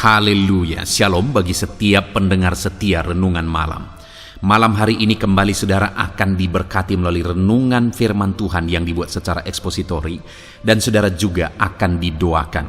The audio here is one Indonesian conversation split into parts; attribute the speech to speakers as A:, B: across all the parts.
A: Haleluya, shalom bagi setiap pendengar setia Renungan Malam. Malam hari ini kembali saudara akan diberkati melalui renungan firman Tuhan yang dibuat secara ekspositori, dan saudara juga akan didoakan.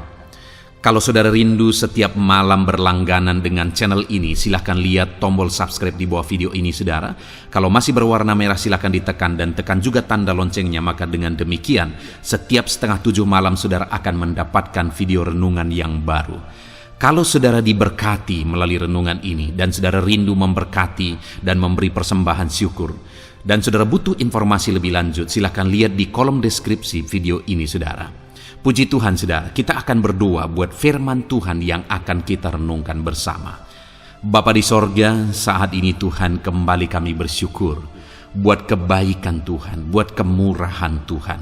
A: Kalau saudara rindu setiap malam berlangganan dengan channel ini, silahkan lihat tombol subscribe di bawah video ini saudara. Kalau masih berwarna merah silahkan ditekan dan tekan juga tanda loncengnya, maka dengan demikian setiap 6:30 malam saudara akan mendapatkan video renungan yang baru. Kalau saudara diberkati melalui renungan ini dan saudara rindu memberkati dan memberi persembahan syukur, dan saudara butuh informasi lebih lanjut, silakan lihat di kolom deskripsi video ini saudara. Puji Tuhan saudara, kita akan berdoa buat firman Tuhan yang akan kita renungkan bersama. Bapa di sorga, saat ini Tuhan kembali kami bersyukur buat kebaikan Tuhan, buat kemurahan Tuhan.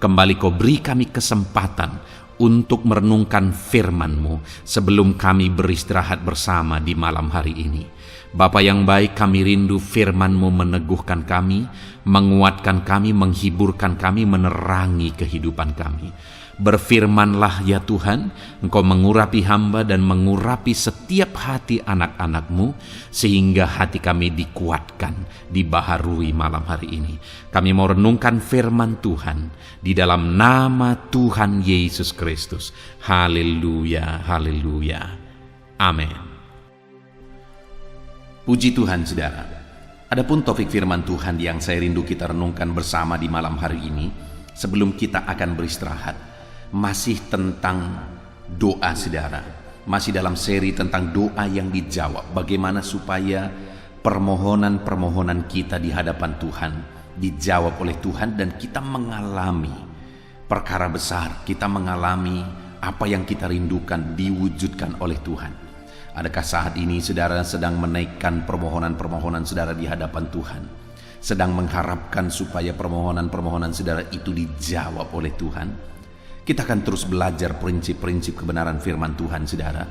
A: Kembali Kau beri kami kesempatan untuk merenungkan firman-Mu sebelum kami beristirahat bersama di malam hari ini. Bapa yang baik, kami rindu firman-Mu meneguhkan kami, menguatkan kami, menghiburkan kami, menerangi kehidupan kami. Berfirmanlah ya Tuhan, Engkau mengurapi hamba dan mengurapi setiap hati anak-anak-Mu, sehingga hati kami dikuatkan, dibaharui malam hari ini. Kami mau renungkan firman Tuhan di dalam nama Tuhan Yesus Kristus. Haleluya, haleluya. Amin. Puji Tuhan saudara. Adapun topik firman Tuhan yang saya rindu kita renungkan bersama di malam hari ini, sebelum kita akan beristirahat, masih tentang doa saudara. Masih dalam seri tentang doa yang dijawab. Bagaimana supaya permohonan-permohonan kita di hadapan Tuhan dijawab oleh Tuhan dan kita mengalami perkara besar. Kita mengalami apa yang kita rindukan diwujudkan oleh Tuhan. Adakah saat ini saudara sedang menaikkan permohonan-permohonan saudara di hadapan Tuhan? Sedang mengharapkan supaya permohonan-permohonan saudara itu dijawab oleh Tuhan? Kita akan terus belajar prinsip-prinsip kebenaran firman Tuhan saudara.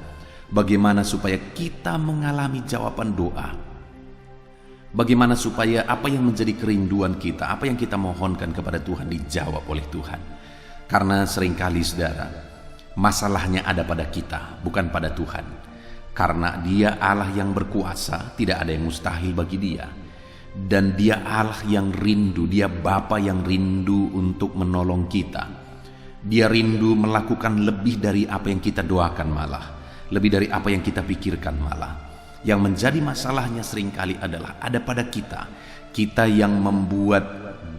A: Bagaimana supaya kita mengalami jawaban doa. Bagaimana supaya apa yang menjadi kerinduan kita, apa yang kita mohonkan kepada Tuhan dijawab oleh Tuhan. Karena seringkali saudara, masalahnya ada pada kita, bukan pada Tuhan. Karena Dia Allah yang berkuasa, tidak ada yang mustahil bagi Dia. Dan Dia Allah yang rindu, Dia Bapa yang rindu untuk menolong kita. Dia rindu melakukan lebih dari apa yang kita doakan malah. Lebih dari apa yang kita pikirkan malah. Yang menjadi masalahnya seringkali adalah ada pada kita. Kita yang membuat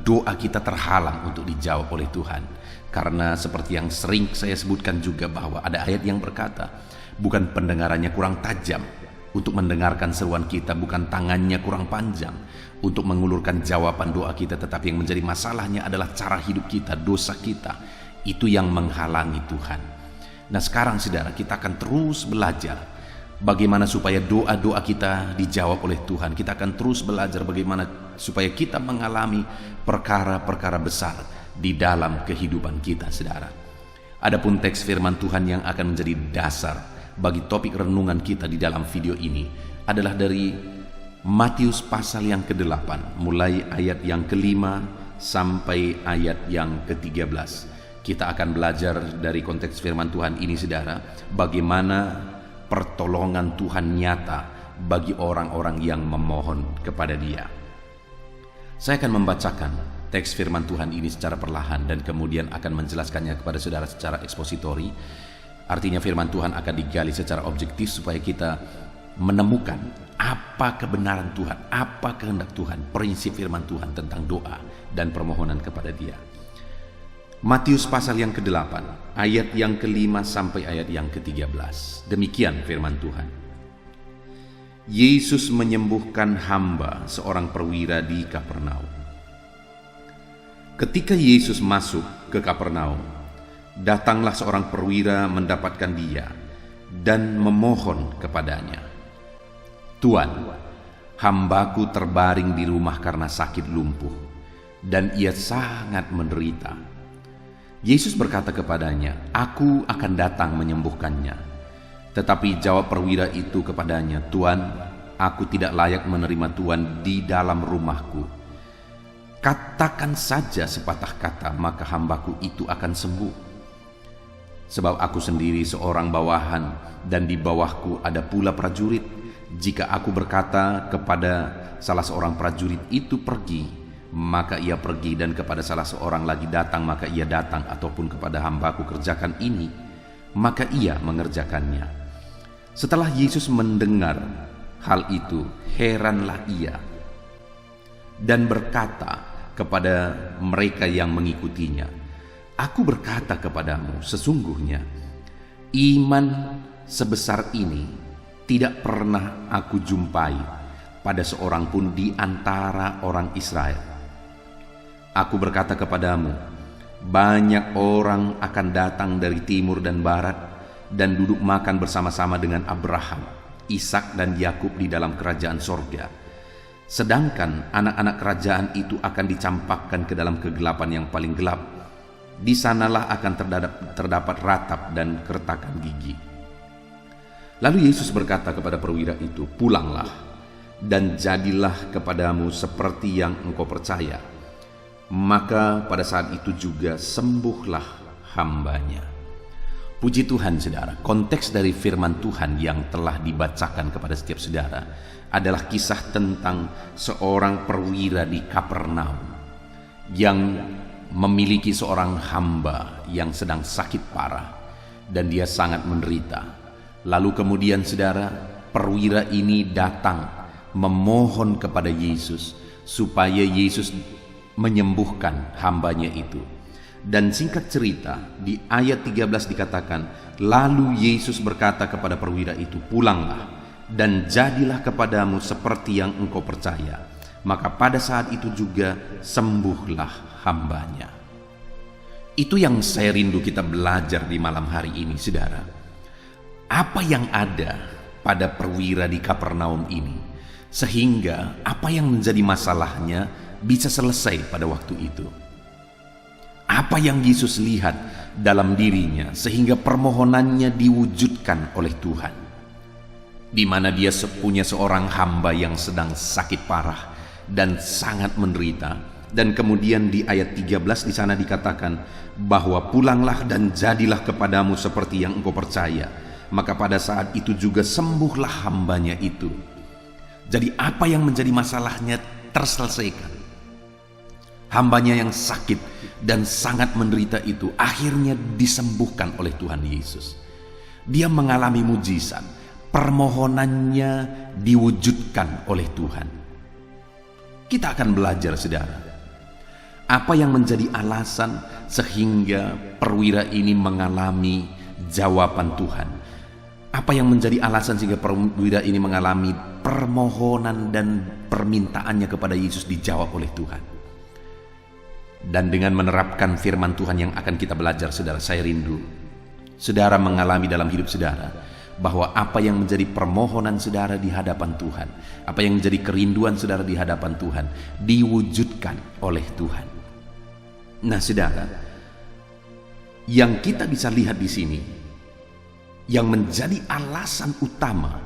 A: doa kita terhalang untuk dijawab oleh Tuhan. Karena seperti yang sering saya sebutkan juga bahwa ada ayat yang berkata, bukan pendengarannya kurang tajam untuk mendengarkan seruan kita, bukan tangannya kurang panjang untuk mengulurkan jawaban doa kita, tetapi yang menjadi masalahnya adalah cara hidup kita, dosa kita. Itu yang menghalangi Tuhan. Nah sekarang saudara, kita akan terus belajar bagaimana supaya doa-doa kita dijawab oleh Tuhan. Kita akan terus belajar bagaimana supaya kita mengalami perkara-perkara besar di dalam kehidupan kita saudara. Adapun teks firman Tuhan yang akan menjadi dasar bagi topik renungan kita di dalam video ini adalah dari Matius pasal yang ke-8, mulai ayat yang ke-5 sampai ayat yang ke-13. Kita akan belajar dari konteks firman Tuhan ini saudara, bagaimana pertolongan Tuhan nyata bagi orang-orang yang memohon kepada Dia. Saya akan membacakan teks firman Tuhan ini secara perlahan dan kemudian akan menjelaskannya kepada saudara secara ekspositori. Artinya firman Tuhan akan digali secara objektif supaya kita menemukan apa kebenaran Tuhan, apa kehendak Tuhan, prinsip firman Tuhan tentang doa dan permohonan kepada Dia. Matius pasal yang ke-8, ayat yang ke-5 sampai ayat yang ke-13. Demikian firman Tuhan. Yesus menyembuhkan hamba seorang perwira di Kapernaum. Ketika Yesus masuk ke Kapernaum, datanglah seorang perwira mendapatkan Dia dan memohon kepadanya, "Tuan, hambaku terbaring di rumah karena sakit lumpuh, dan ia sangat menderita." Yesus berkata kepadanya, "Aku akan datang menyembuhkannya." Tetapi jawab perwira itu kepadanya, "Tuan, aku tidak layak menerima Tuan di dalam rumahku. Katakan saja sepatah kata, maka hambaku itu akan sembuh. Sebab aku sendiri seorang bawahan, dan di bawahku ada pula prajurit. Jika aku berkata kepada salah seorang prajurit itu pergi, maka ia pergi, dan kepada salah seorang lagi datang, maka ia datang, ataupun kepada hambaku kerjakan ini, maka ia mengerjakannya. Setelah Yesus mendengar hal itu, heranlah ia dan berkata kepada mereka yang mengikutinya, "Aku berkata kepadamu, sesungguhnya iman sebesar ini tidak pernah aku jumpai pada seorang pun di antara orang Israel. Aku berkata kepadamu, banyak orang akan datang dari timur dan barat dan duduk makan bersama-sama dengan Abraham, Ishak dan Yakub di dalam kerajaan sorga. Sedangkan anak-anak kerajaan itu akan dicampakkan ke dalam kegelapan yang paling gelap. Di sanalah akan terdapat ratap dan keretakan gigi." Lalu Yesus berkata kepada perwira itu, "Pulanglah, dan jadilah kepadamu seperti yang engkau percaya." Maka pada saat itu juga sembuhlah hambanya. Puji Tuhan, saudara. Konteks dari firman Tuhan yang telah dibacakan kepada setiap saudara adalah kisah tentang seorang perwira di Kapernaum yang memiliki seorang hamba yang sedang sakit parah dan dia sangat menderita. Lalu kemudian, saudara, perwira ini datang memohon kepada Yesus supaya Yesus menyembuhkan hambanya itu. Dan singkat cerita, di ayat 13 dikatakan, lalu Yesus berkata kepada perwira itu, "Pulanglah, dan jadilah kepadamu seperti yang engkau percaya." Maka pada saat itu juga sembuhlah hambanya. Itu yang saya rindu kita belajar di malam hari ini, saudara. Apa yang ada pada perwira di Kapernaum ini, sehingga apa yang menjadi masalahnya bisa selesai pada waktu itu. Apa yang Yesus lihat dalam dirinya sehingga permohonannya diwujudkan oleh Tuhan, di mana dia punya seorang hamba yang sedang sakit parah dan sangat menderita. Dan kemudian di ayat 13 di sana dikatakan bahwa pulanglah dan jadilah kepadamu seperti yang engkau percaya. Maka pada saat itu juga sembuhlah hambanya itu. Jadi apa yang menjadi masalahnya terselesaikan. Hambanya yang sakit dan sangat menderita itu akhirnya disembuhkan oleh Tuhan Yesus. Dia mengalami mujizat. Permohonannya diwujudkan oleh Tuhan. Kita akan belajar, saudara. Apa yang menjadi alasan sehingga perwira ini mengalami jawaban Tuhan? Apa yang menjadi alasan sehingga perwira ini mengalami permohonan dan permintaannya kepada Yesus dijawab oleh Tuhan? Dan dengan menerapkan firman Tuhan yang akan kita belajar, saudara, saya rindu saudara mengalami dalam hidup saudara bahwa apa yang menjadi permohonan saudara di hadapan Tuhan, apa yang menjadi kerinduan saudara di hadapan Tuhan, diwujudkan oleh Tuhan. Nah, saudara, yang kita bisa lihat di sini, yang menjadi alasan utama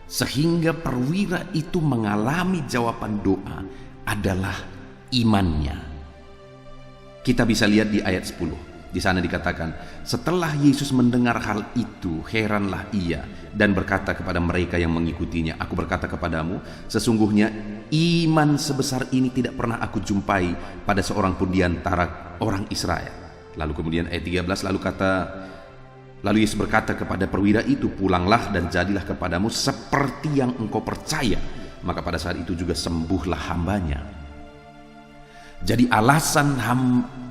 A: sehingga perwira itu mengalami jawaban doa adalah imannya. Kita bisa lihat di ayat 10. Di sana dikatakan, setelah Yesus mendengar hal itu, heranlah ia dan berkata kepada mereka yang mengikutinya, "Aku berkata kepadamu, sesungguhnya iman sebesar ini tidak pernah aku jumpai pada seorang pun di antara orang Israel." Lalu kemudian ayat 13 Lalu Yesus berkata kepada perwira itu, "Pulanglah dan jadilah kepadamu seperti yang engkau percaya." Maka pada saat itu juga sembuhlah hambanya. Jadi alasan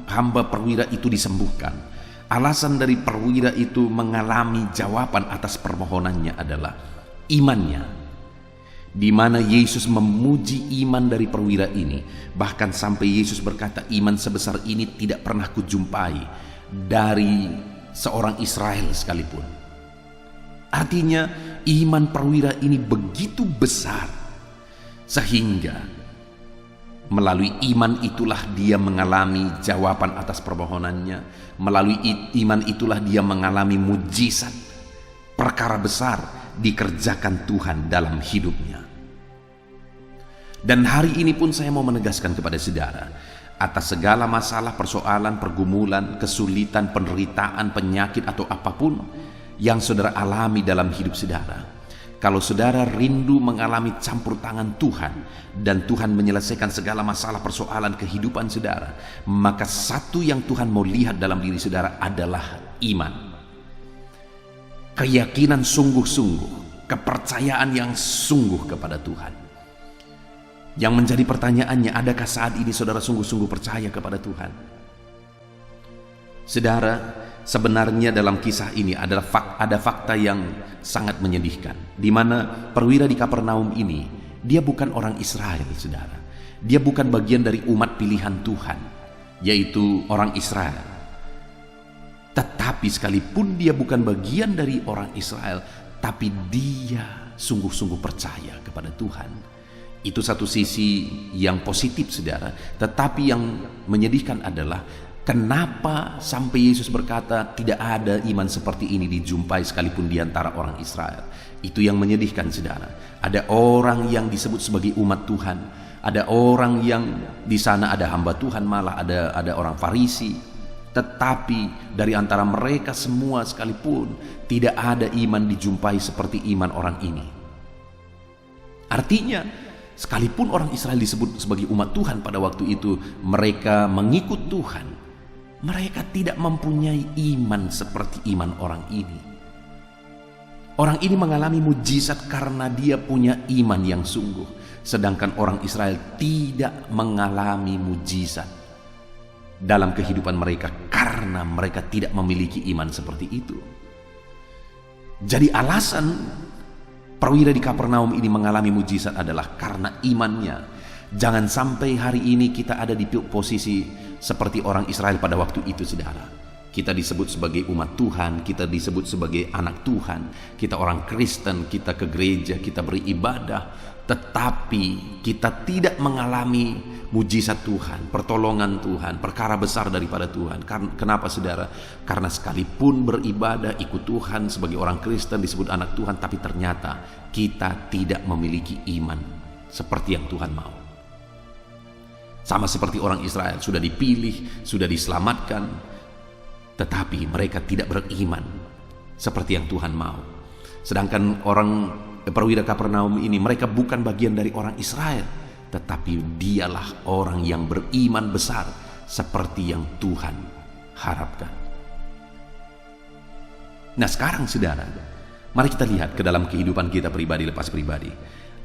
A: hamba perwira itu disembuhkan, alasan dari perwira itu mengalami jawaban atas permohonannya adalah imannya. Di mana Yesus memuji iman dari perwira ini, bahkan sampai Yesus berkata, "Iman sebesar ini tidak pernah kujumpai dari seorang Israel sekalipun." Artinya iman perwira ini begitu besar sehingga melalui iman itulah dia mengalami jawaban atas permohonannya. Melalui iman itulah dia mengalami mujizat. Perkara besar dikerjakan Tuhan dalam hidupnya. Dan hari ini pun saya mau menegaskan kepada saudara, atas segala masalah, persoalan, pergumulan, kesulitan, penderitaan, penyakit atau apapun yang saudara alami dalam hidup saudara. Kalau saudara rindu mengalami campur tangan Tuhan dan Tuhan menyelesaikan segala masalah persoalan kehidupan saudara, maka satu yang Tuhan mau lihat dalam diri saudara adalah iman. Keyakinan sungguh-sungguh, kepercayaan yang sungguh kepada Tuhan. Yang menjadi pertanyaannya, adakah saat ini saudara sungguh-sungguh percaya kepada Tuhan? Saudara, sebenarnya dalam kisah ini ada fakta yang sangat menyedihkan, di mana perwira di Kapernaum ini, dia bukan orang Israel, saudara. Dia bukan bagian dari umat pilihan Tuhan, yaitu orang Israel. Tetapi sekalipun dia bukan bagian dari orang Israel, tapi dia sungguh-sungguh percaya kepada Tuhan. Itu satu sisi yang positif, saudara. Tetapi yang menyedihkan adalah kenapa sampai Yesus berkata tidak ada iman seperti ini dijumpai sekalipun di antara orang Israel. Itu yang menyedihkan, saudara. Ada orang yang disebut sebagai umat Tuhan. Ada orang yang di sana ada hamba Tuhan, malah ada orang Farisi. Tetapi dari antara mereka semua sekalipun tidak ada iman dijumpai seperti iman orang ini. Artinya, sekalipun orang Israel disebut sebagai umat Tuhan pada waktu itu, mereka mengikut Tuhan, mereka tidak mempunyai iman seperti iman orang ini. Orang ini mengalami mujizat karena dia punya iman yang sungguh, sedangkan orang Israel tidak mengalami mujizat dalam kehidupan mereka karena mereka tidak memiliki iman seperti itu. Jadi alasan perwira di Kapernaum ini mengalami mujizat adalah karena imannya. Jangan sampai hari ini kita ada di posisi seperti orang Israel pada waktu itu, saudara. Kita disebut sebagai umat Tuhan, kita disebut sebagai anak Tuhan, kita orang Kristen, kita ke gereja, kita beribadah, tetapi kita tidak mengalami mujizat Tuhan, pertolongan Tuhan, perkara besar daripada Tuhan. Kenapa, saudara? Karena sekalipun beribadah, ikut Tuhan, sebagai orang Kristen disebut anak Tuhan, tapi ternyata kita tidak memiliki iman seperti yang Tuhan mau. Sama seperti orang Israel, sudah dipilih, sudah diselamatkan, tetapi mereka tidak beriman seperti yang Tuhan mau. Sedangkan orang perwira Kapernaum ini, mereka bukan bagian dari orang Israel, tetapi dialah orang yang beriman besar seperti yang Tuhan harapkan. Nah sekarang, saudara, mari kita lihat ke dalam kehidupan kita pribadi lepas pribadi.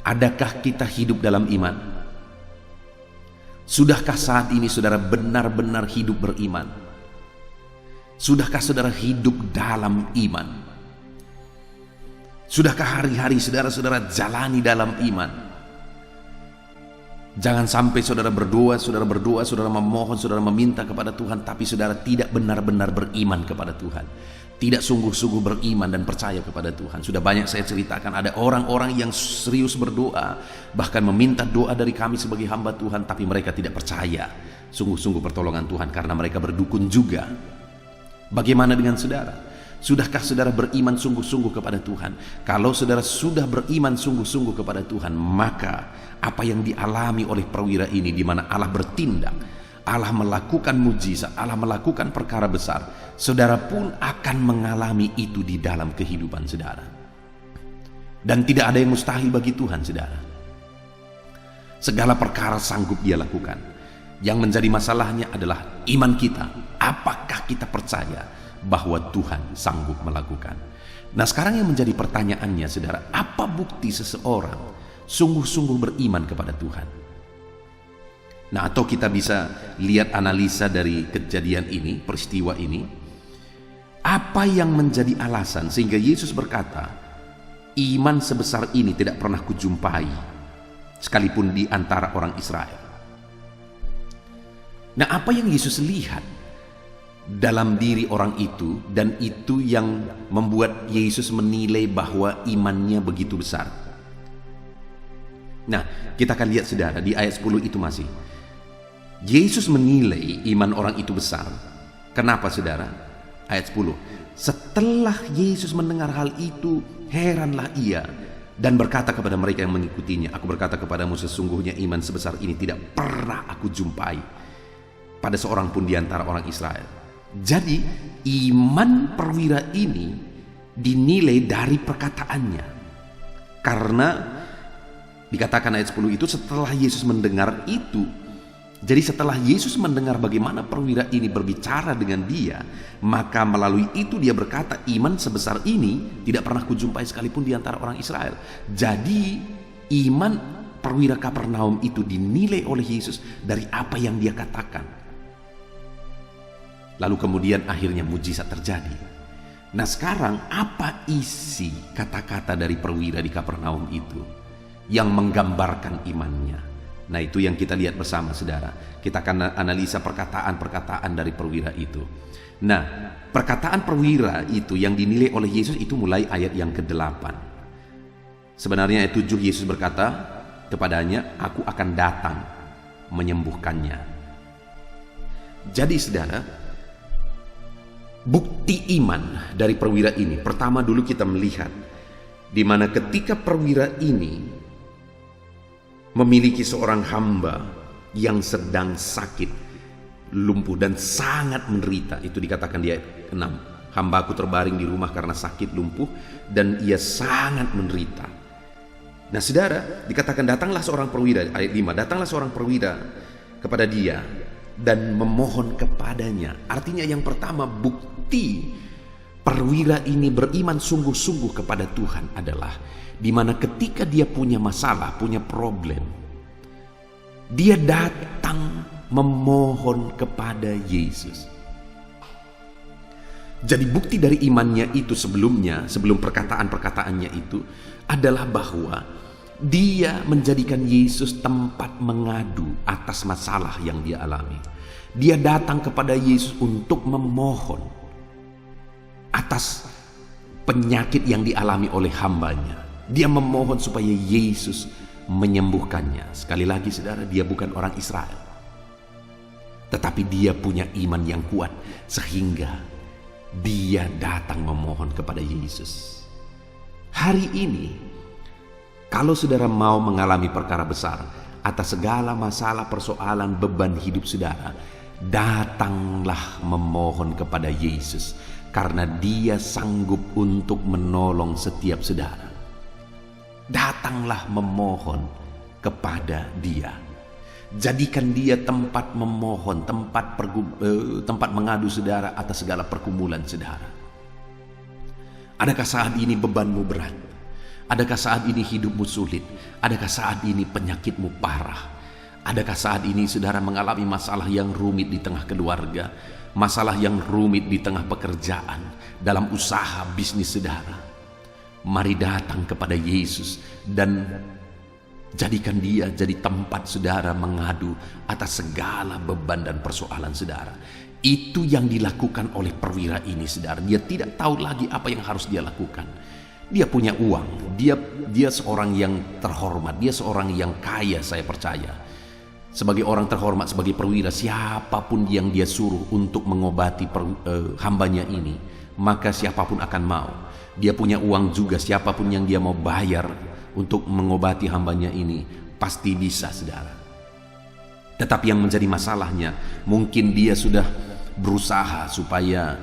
A: Adakah kita hidup dalam iman? Sudahkah saat ini saudara benar-benar hidup beriman? Sudahkah saudara hidup dalam iman? Sudahkah hari-hari saudara-saudara jalani dalam iman? Jangan sampai saudara berdoa, saudara memohon, saudara meminta kepada Tuhan, tapi saudara tidak benar-benar beriman kepada Tuhan. Tidak sungguh-sungguh beriman dan percaya kepada Tuhan. Sudah banyak saya ceritakan, ada orang-orang yang serius berdoa, bahkan meminta doa dari kami sebagai hamba Tuhan, tapi mereka tidak percaya sungguh-sungguh pertolongan Tuhan karena mereka berdukun juga. Bagaimana dengan saudara? Sudahkah saudara beriman sungguh-sungguh kepada Tuhan? Kalau saudara sudah beriman sungguh-sungguh kepada Tuhan, maka apa yang dialami oleh perwira ini, di mana Allah bertindak, Allah melakukan mujizat, Allah melakukan perkara besar, saudara pun akan mengalami itu di dalam kehidupan saudara. Dan tidak ada yang mustahil bagi Tuhan, saudara. Segala perkara sanggup Dia lakukan. Yang menjadi masalahnya adalah iman kita. Apakah kita percaya bahwa Tuhan sanggup melakukan? Nah sekarang yang menjadi pertanyaannya, saudara, apa bukti seseorang sungguh-sungguh beriman kepada Tuhan? Nah, atau kita bisa lihat analisa dari kejadian ini, peristiwa ini. Apa yang menjadi alasan sehingga Yesus berkata, iman sebesar ini tidak pernah kujumpai sekalipun di antara orang Israel. Nah, apa yang Yesus lihat dalam diri orang itu, dan itu yang membuat Yesus menilai bahwa imannya begitu besar? Nah, kita akan lihat, saudara, di ayat 10 itu masih Yesus menilai iman orang itu besar. Kenapa, saudara? Ayat 10. Setelah Yesus mendengar hal itu, heranlah ia dan berkata kepada mereka yang mengikutinya, aku berkata kepadamu, sesungguhnya iman sebesar ini tidak pernah aku jumpai pada seorang pun di antara orang Israel. Jadi iman perwira ini dinilai dari perkataannya. Karena dikatakan ayat 10 itu setelah Yesus mendengar itu. Jadi setelah Yesus mendengar bagaimana perwira ini berbicara dengan dia, maka melalui itu dia berkata, iman sebesar ini tidak pernah kujumpai sekalipun di antara orang Israel. Jadi iman perwira Kapernaum itu dinilai oleh Yesus dari apa yang dia katakan. Lalu kemudian akhirnya mujizat terjadi. Nah sekarang apa isi kata-kata dari perwira di Kapernaum itu yang menggambarkan imannya? Nah itu yang kita lihat bersama saudara. Kita akan analisa perkataan-perkataan dari perwira itu. Nah perkataan perwira itu yang dinilai oleh Yesus itu mulai ayat yang ke-8. Sebenarnya ayat 7 Yesus berkata kepadanya, aku akan datang menyembuhkannya. Jadi saudara, bukti iman dari perwira ini, pertama dulu kita melihat di mana ketika perwira ini memiliki seorang hamba yang sedang sakit, lumpuh dan sangat menderita. Itu dikatakan di ayat 6. Hambaku terbaring di rumah karena sakit, lumpuh, dan ia sangat menderita. Nah saudara, dikatakan datanglah seorang perwira, ayat 5, datanglah seorang perwira kepada dia dan memohon kepadanya. Artinya yang pertama, bukti perwira ini beriman sungguh-sungguh kepada Tuhan adalah di mana ketika dia punya masalah, punya problem, dia datang memohon kepada Yesus. Jadi bukti dari imannya itu sebelumnya, sebelum perkataan-perkataannya itu adalah bahwa dia menjadikan Yesus tempat mengadu atas masalah yang dia alami. Dia datang kepada Yesus untuk memohon atas penyakit yang dialami oleh hambanya. Dia memohon supaya Yesus menyembuhkannya. Sekali lagi saudara, dia bukan orang Israel, tetapi dia punya iman yang kuat sehingga dia datang memohon kepada Yesus. Hari ini kalau saudara mau mengalami perkara besar atas segala masalah, persoalan, beban hidup saudara, datanglah memohon kepada Yesus, karena dia sanggup untuk menolong setiap saudara. Datanglah memohon kepada dia. Jadikan dia tempat memohon, tempat mengadu saudara atas segala pergumulan saudara. Adakah saat ini bebanmu berat? Adakah saat ini hidupmu sulit? Adakah saat ini penyakitmu parah? Adakah saat ini saudara mengalami masalah yang rumit di tengah keluarga? Masalah yang rumit di tengah pekerjaan, dalam usaha bisnis saudara? Mari datang kepada Yesus dan jadikan dia jadi tempat saudara mengadu atas segala beban dan persoalan saudara. Itu yang dilakukan oleh perwira ini saudara. Dia tidak tahu lagi apa yang harus dia lakukan. Dia punya uang, dia seorang yang terhormat, dia seorang yang kaya, saya percaya. Sebagai orang terhormat, sebagai perwira, siapapun yang dia suruh untuk mengobati hambanya ini, maka siapapun akan mau. Dia punya uang juga, siapapun yang dia mau bayar untuk mengobati hambanya ini pasti bisa saudara. Tetapi yang menjadi masalahnya, mungkin dia sudah berusaha supaya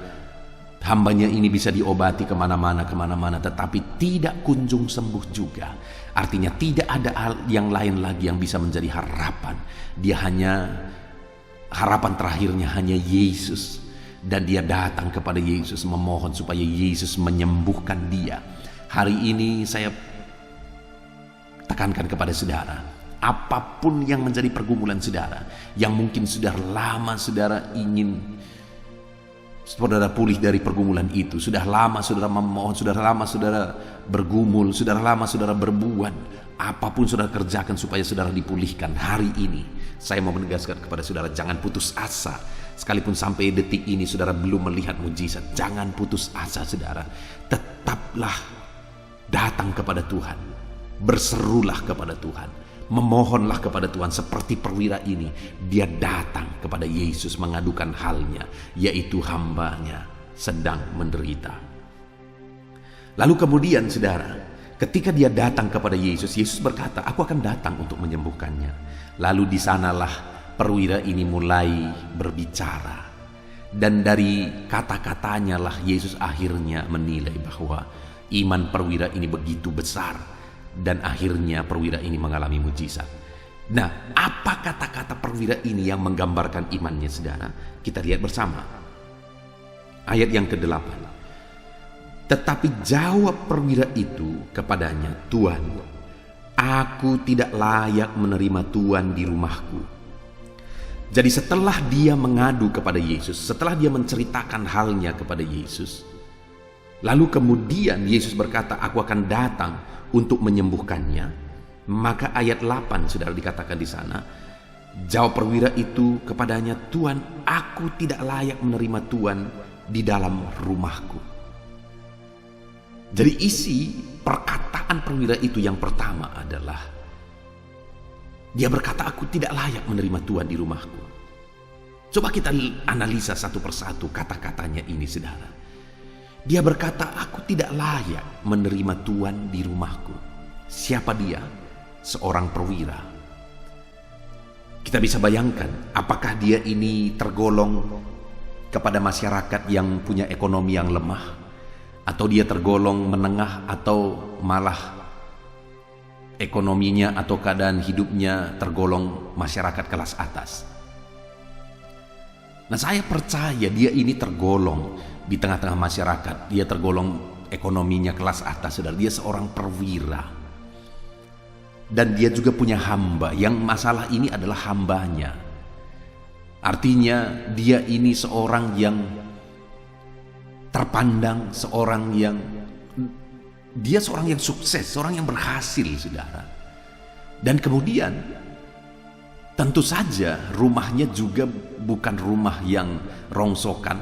A: hambanya ini bisa diobati kemana-mana, tetapi tidak kunjung sembuh juga. Artinya tidak ada hal yang lain lagi yang bisa menjadi harapan. Harapan terakhirnya hanya Yesus. Dan dia datang kepada Yesus memohon supaya Yesus menyembuhkan dia. Hari ini saya tekankan kepada saudara, apapun yang menjadi pergumulan saudara, yang mungkin sudah lama saudara ingin saudara pulih dari pergumulan itu, sudah lama saudara memohon, sudah lama saudara bergumul, sudah lama saudara berbuat, apapun saudara kerjakan supaya saudara dipulihkan. Hari ini saya mau menegaskan kepada saudara, jangan putus asa. Sekalipun sampai detik ini saudara belum melihat mujizat, jangan putus asa saudara. Tetaplah datang kepada Tuhan, berserulah kepada Tuhan, memohonlah kepada Tuhan seperti perwira ini. Dia datang kepada Yesus mengadukan halnya, yaitu hambanya sedang menderita. Lalu kemudian saudara, ketika dia datang kepada Yesus, Yesus berkata, aku akan datang untuk menyembuhkannya. Lalu di sanalah perwira ini mulai berbicara. Dan dari kata-katanya lah Yesus akhirnya menilai bahwa iman perwira ini begitu besar. Dan akhirnya perwira ini mengalami mujizat. Nah, apa kata-kata perwira ini yang menggambarkan imannya, saudara? Kita lihat bersama. Ayat yang ke-8. Tetapi jawab perwira itu kepadanya, Tuhan, aku tidak layak menerima Tuhan di rumahku. Jadi setelah dia mengadu kepada Yesus, setelah dia menceritakan halnya kepada Yesus, lalu kemudian Yesus berkata, aku akan datang untuk menyembuhkannya. Maka ayat 8 sudah dikatakan di sana, jawab perwira itu kepadanya, Tuhan, aku tidak layak menerima Tuhan di dalam rumahku. Jadi isi perkataan perwira itu yang pertama adalah dia berkata, aku tidak layak menerima Tuhan di rumahku. Coba kita analisa satu persatu kata-katanya ini, saudara. Dia berkata, aku tidak layak menerima Tuhan di rumahku. Siapa dia? Seorang perwira. Kita bisa bayangkan, apakah dia ini tergolong kepada masyarakat yang punya ekonomi yang lemah, atau dia tergolong menengah, atau malah ekonominya atau keadaan hidupnya tergolong masyarakat kelas atas. Nah, saya percaya dia ini tergolong di tengah-tengah masyarakat. Dia tergolong ekonominya kelas atas, saudara. Dia seorang perwira. Dan dia juga punya hamba. Yang masalah ini adalah hambanya. Artinya dia ini seorang yang terpandang, dia seorang yang sukses, seorang yang berhasil, saudara. Dan kemudian tentu saja rumahnya juga bukan rumah yang rongsokan.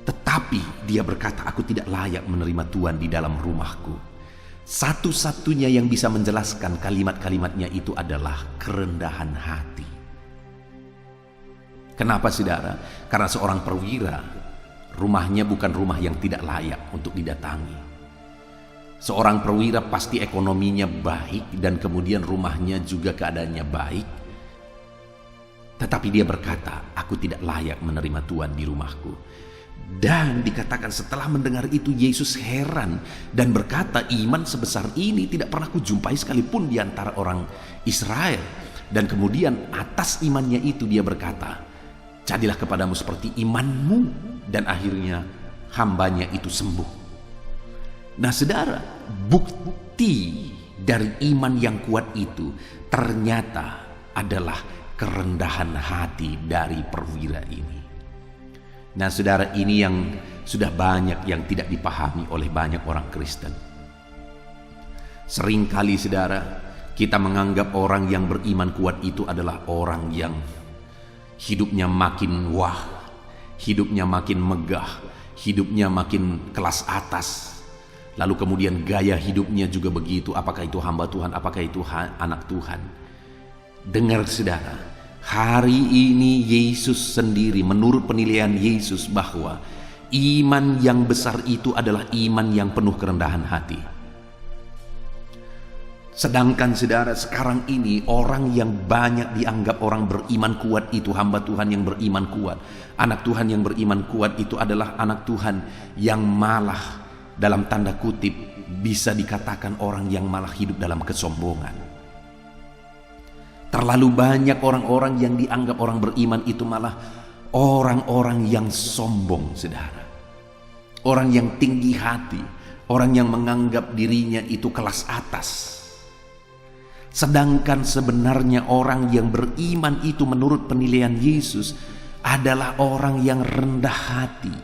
A: Tetapi dia berkata, aku tidak layak menerima Tuhan di dalam rumahku. Satu-satunya yang bisa menjelaskan kalimat-kalimatnya itu adalah kerendahan hati. Kenapa, saudara? Karena seorang perwira, rumahnya bukan rumah yang tidak layak untuk didatangi. Seorang perwira pasti ekonominya baik dan kemudian rumahnya juga keadaannya baik. Tetapi dia berkata, aku tidak layak menerima Tuhan di rumahku. Dan dikatakan setelah mendengar itu Yesus heran dan berkata, iman sebesar ini tidak pernah kujumpai sekalipun di antara orang Israel. Dan kemudian atas imannya itu dia berkata, jadilah kepadamu seperti imanmu. Dan akhirnya hambanya itu sembuh. Nah, saudara, bukti dari iman yang kuat itu ternyata adalah kerendahan hati dari perwira ini. Nah, saudara, ini yang sudah banyak yang tidak dipahami oleh banyak orang Kristen. Seringkali, saudara, kita menganggap orang yang beriman kuat itu adalah orang yang hidupnya makin wah, hidupnya makin megah, hidupnya makin kelas atas. Lalu kemudian gaya hidupnya juga begitu. Apakah itu hamba Tuhan? Apakah itu anak Tuhan? Dengar, saudara, hari ini Yesus sendiri, menurut penilaian Yesus, bahwa iman yang besar itu adalah iman yang penuh kerendahan hati. Sedangkan, saudara, sekarang ini orang yang banyak dianggap orang beriman kuat itu hamba Tuhan yang beriman kuat, anak Tuhan yang beriman kuat itu adalah anak Tuhan yang malah dalam tanda kutip bisa dikatakan orang yang malah hidup dalam kesombongan. Terlalu banyak orang-orang yang dianggap orang beriman itu malah orang-orang yang sombong, saudara. Orang yang tinggi hati, orang yang menganggap dirinya itu kelas atas. Sedangkan sebenarnya orang yang beriman itu menurut penilaian Yesus adalah orang yang rendah hati,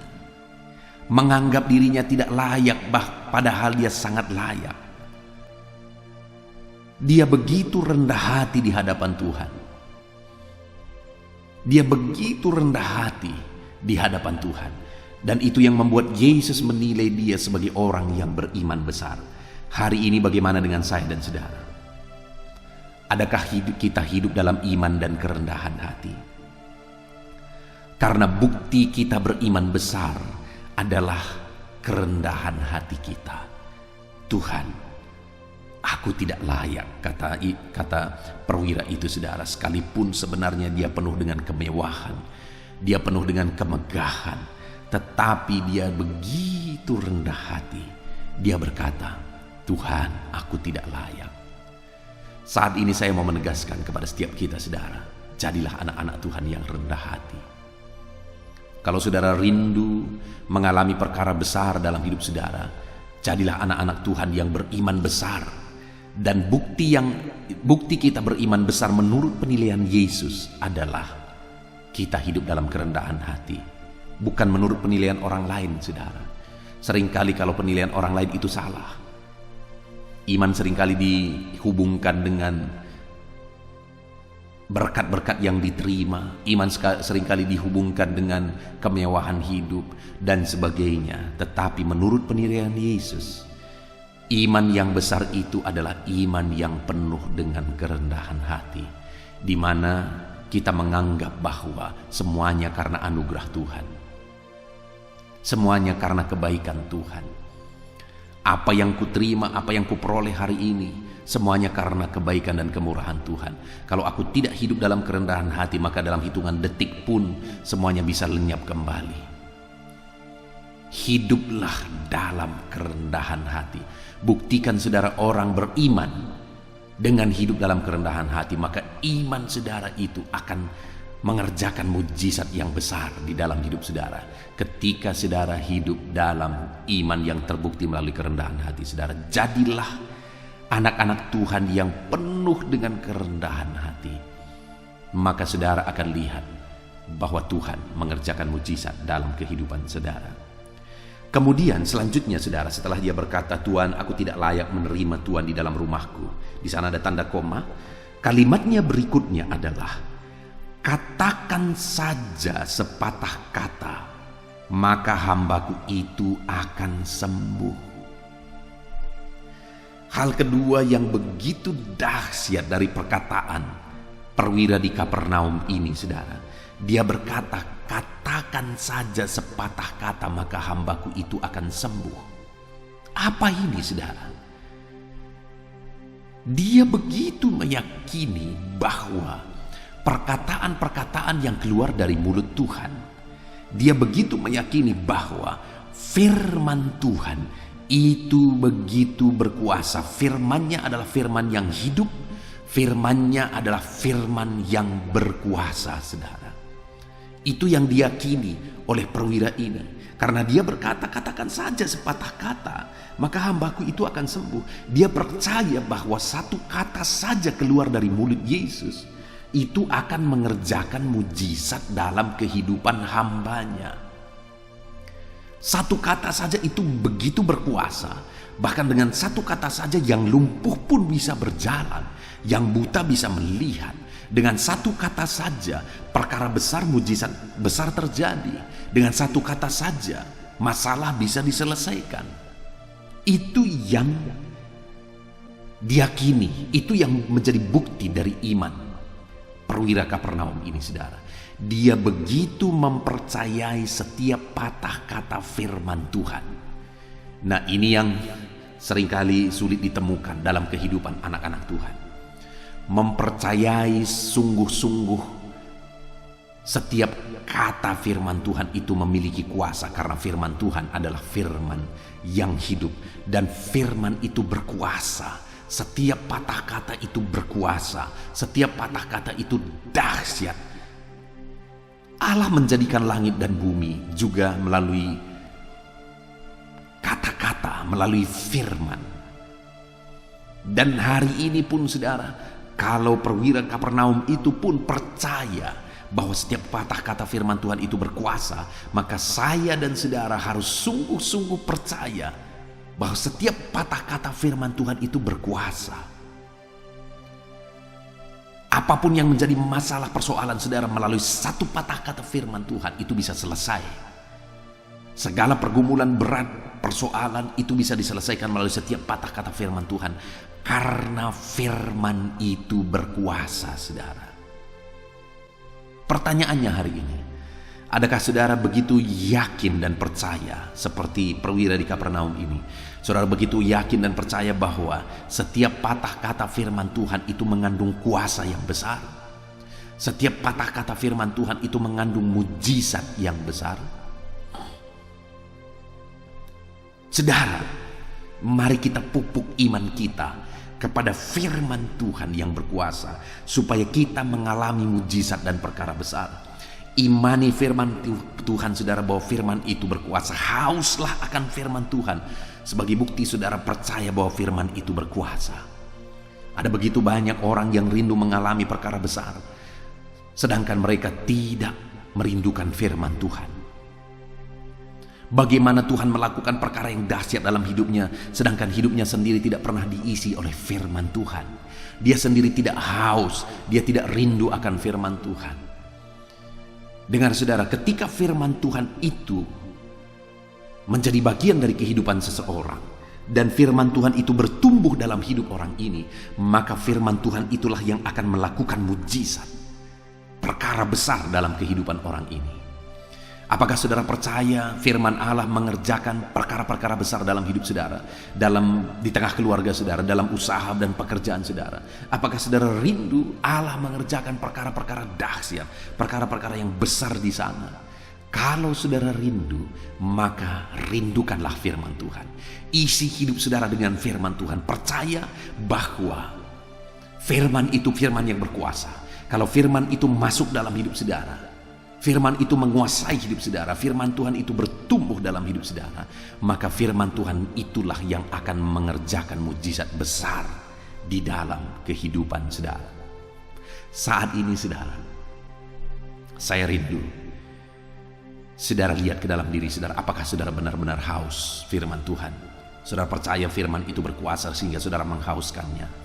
A: menganggap dirinya tidak layak, padahal dia sangat layak. Dia begitu rendah hati di hadapan Tuhan. Dia begitu rendah hati di hadapan Tuhan. Dan itu yang membuat Yesus menilai dia sebagai orang yang beriman besar. Hari ini bagaimana dengan saya dan saudara? Adakah kita hidup dalam iman dan kerendahan hati? Karena bukti kita beriman besar adalah kerendahan hati kita. Tuhan, Aku tidak layak, kata perwira itu, saudara, sekalipun sebenarnya dia penuh dengan kemewahan, dia penuh dengan kemegahan, tetapi dia begitu rendah hati. Dia berkata, Tuhan, aku tidak layak. Saat ini saya mau menegaskan kepada setiap kita, saudara, jadilah anak-anak Tuhan yang rendah hati. Kalau saudara rindu mengalami perkara besar dalam hidup saudara, jadilah anak-anak Tuhan yang beriman besar. Dan bukti kita beriman besar menurut penilaian Yesus adalah kita hidup dalam kerendahan hati, bukan menurut penilaian orang lain, saudara. Seringkali kalau penilaian orang lain itu salah. Iman seringkali dihubungkan dengan berkat-berkat yang diterima. Iman seringkali dihubungkan dengan kemewahan hidup dan sebagainya. Tetapi menurut penilaian Yesus, iman yang besar itu adalah iman yang penuh dengan kerendahan hati, di mana kita menganggap bahwa semuanya karena anugerah Tuhan, semuanya karena kebaikan Tuhan. Apa yang kuterima, apa yang kuperoleh hari ini, semuanya karena kebaikan dan kemurahan Tuhan. Kalau aku tidak hidup dalam kerendahan hati, maka dalam hitungan detik pun semuanya bisa lenyap kembali. Hiduplah dalam kerendahan hati. Buktikan saudara orang beriman dengan hidup dalam kerendahan hati, maka iman saudara itu akan mengerjakan mujizat yang besar di dalam hidup saudara. Ketika saudara hidup dalam iman yang terbukti melalui kerendahan hati saudara, jadilah anak-anak Tuhan yang penuh dengan kerendahan hati. Maka saudara akan lihat bahwa Tuhan mengerjakan mujizat dalam kehidupan saudara. Kemudian selanjutnya saudara, setelah dia berkata, Tuhan, aku tidak layak menerima Tuhan di dalam rumahku, di sana ada tanda koma. Kalimatnya berikutnya adalah, katakan saja sepatah kata, maka hambaku itu akan sembuh. Hal kedua yang begitu dahsyat dari perkataan perwira di Kapernaum ini, saudara, dia berkata, katakan saja sepatah kata, maka hambaku itu akan sembuh. Apa ini, saudara? Dia begitu meyakini bahwa perkataan-perkataan yang keluar dari mulut Tuhan, dia begitu meyakini bahwa firman Tuhan itu begitu berkuasa. Firman-Nya adalah firman yang hidup, firman-Nya adalah firman yang berkuasa, saudara. Itu yang diyakini oleh perwira ini. Karena dia berkata, katakan saja sepatah kata, maka hambaku itu akan sembuh. Dia percaya bahwa satu kata saja keluar dari mulut Yesus itu akan mengerjakan mujizat dalam kehidupan hambanya. Satu kata saja itu begitu berkuasa. Bahkan dengan satu kata saja yang lumpuh pun bisa berjalan, yang buta bisa melihat. Dengan satu kata saja perkara besar, mujizat besar terjadi. Dengan satu kata saja masalah bisa diselesaikan. Itu yang diyakini, itu yang menjadi bukti dari iman perwira Kapernaum ini, saudara. Dia begitu mempercayai setiap patah kata firman Tuhan. Nah, ini yang seringkali sulit ditemukan dalam kehidupan anak-anak Tuhan. Mempercayai sungguh-sungguh setiap kata firman Tuhan itu memiliki kuasa, karena firman Tuhan adalah firman yang hidup dan firman itu berkuasa. Setiap patah kata itu berkuasa, setiap patah kata itu dahsyat. Allah menjadikan langit dan bumi juga melalui kata-kata, melalui firman. Dan hari ini pun, saudara, kalau perwira Kapernaum itu pun percaya bahwa setiap patah kata firman Tuhan itu berkuasa, maka saya dan saudara harus sungguh-sungguh percaya bahwa setiap patah kata firman Tuhan itu berkuasa. Apapun yang menjadi masalah persoalan saudara, melalui satu patah kata firman Tuhan itu bisa selesai. Segala pergumulan berat, persoalan itu bisa diselesaikan melalui setiap patah kata firman Tuhan. Karena firman itu berkuasa, saudara. Pertanyaannya hari ini, Adakah saudara begitu yakin dan percaya seperti perwira di Kapernaum ini? Saudara begitu yakin dan percaya bahwa setiap patah kata firman Tuhan itu mengandung kuasa yang besar? Setiap patah kata firman Tuhan itu mengandung mujizat yang besar? Saudara, mari kita pupuk iman kita kepada firman Tuhan yang berkuasa, supaya kita mengalami mujizat dan perkara besar. Imani firman Tuhan saudara, bahwa firman itu berkuasa. Hauslah akan firman Tuhan. Sebagai bukti saudara percaya bahwa firman itu berkuasa. Ada begitu banyak orang yang rindu mengalami perkara besar, sedangkan mereka tidak merindukan firman Tuhan. Bagaimana Tuhan melakukan perkara yang dahsyat dalam hidupnya, sedangkan hidupnya sendiri tidak pernah diisi oleh firman Tuhan. Dia sendiri tidak haus, dia tidak rindu akan firman Tuhan. Dengar saudara, ketika firman Tuhan itu menjadi bagian dari kehidupan seseorang, dan firman Tuhan itu bertumbuh dalam hidup orang ini, maka firman Tuhan itulah yang akan melakukan mujizat, perkara besar dalam kehidupan orang ini. Apakah saudara percaya firman Allah mengerjakan perkara-perkara besar dalam hidup saudara, di tengah keluarga saudara, dalam usaha dan pekerjaan saudara? Apakah saudara rindu Allah mengerjakan perkara-perkara dahsyat, perkara-perkara yang besar di sana? Kalau saudara rindu, maka rindukanlah firman Tuhan. Isi hidup saudara dengan firman Tuhan. Percaya bahwa firman itu firman yang berkuasa. Kalau firman itu masuk dalam hidup saudara, firman itu menguasai hidup saudara, firman Tuhan itu bertumbuh dalam hidup saudara, maka firman Tuhan itulah yang akan mengerjakan mujizat besar di dalam kehidupan saudara. Saat ini saudara, saya rindu saudara lihat ke dalam diri saudara. Apakah saudara benar-benar haus firman Tuhan? Saudara percaya firman itu berkuasa sehingga saudara menghauskannya?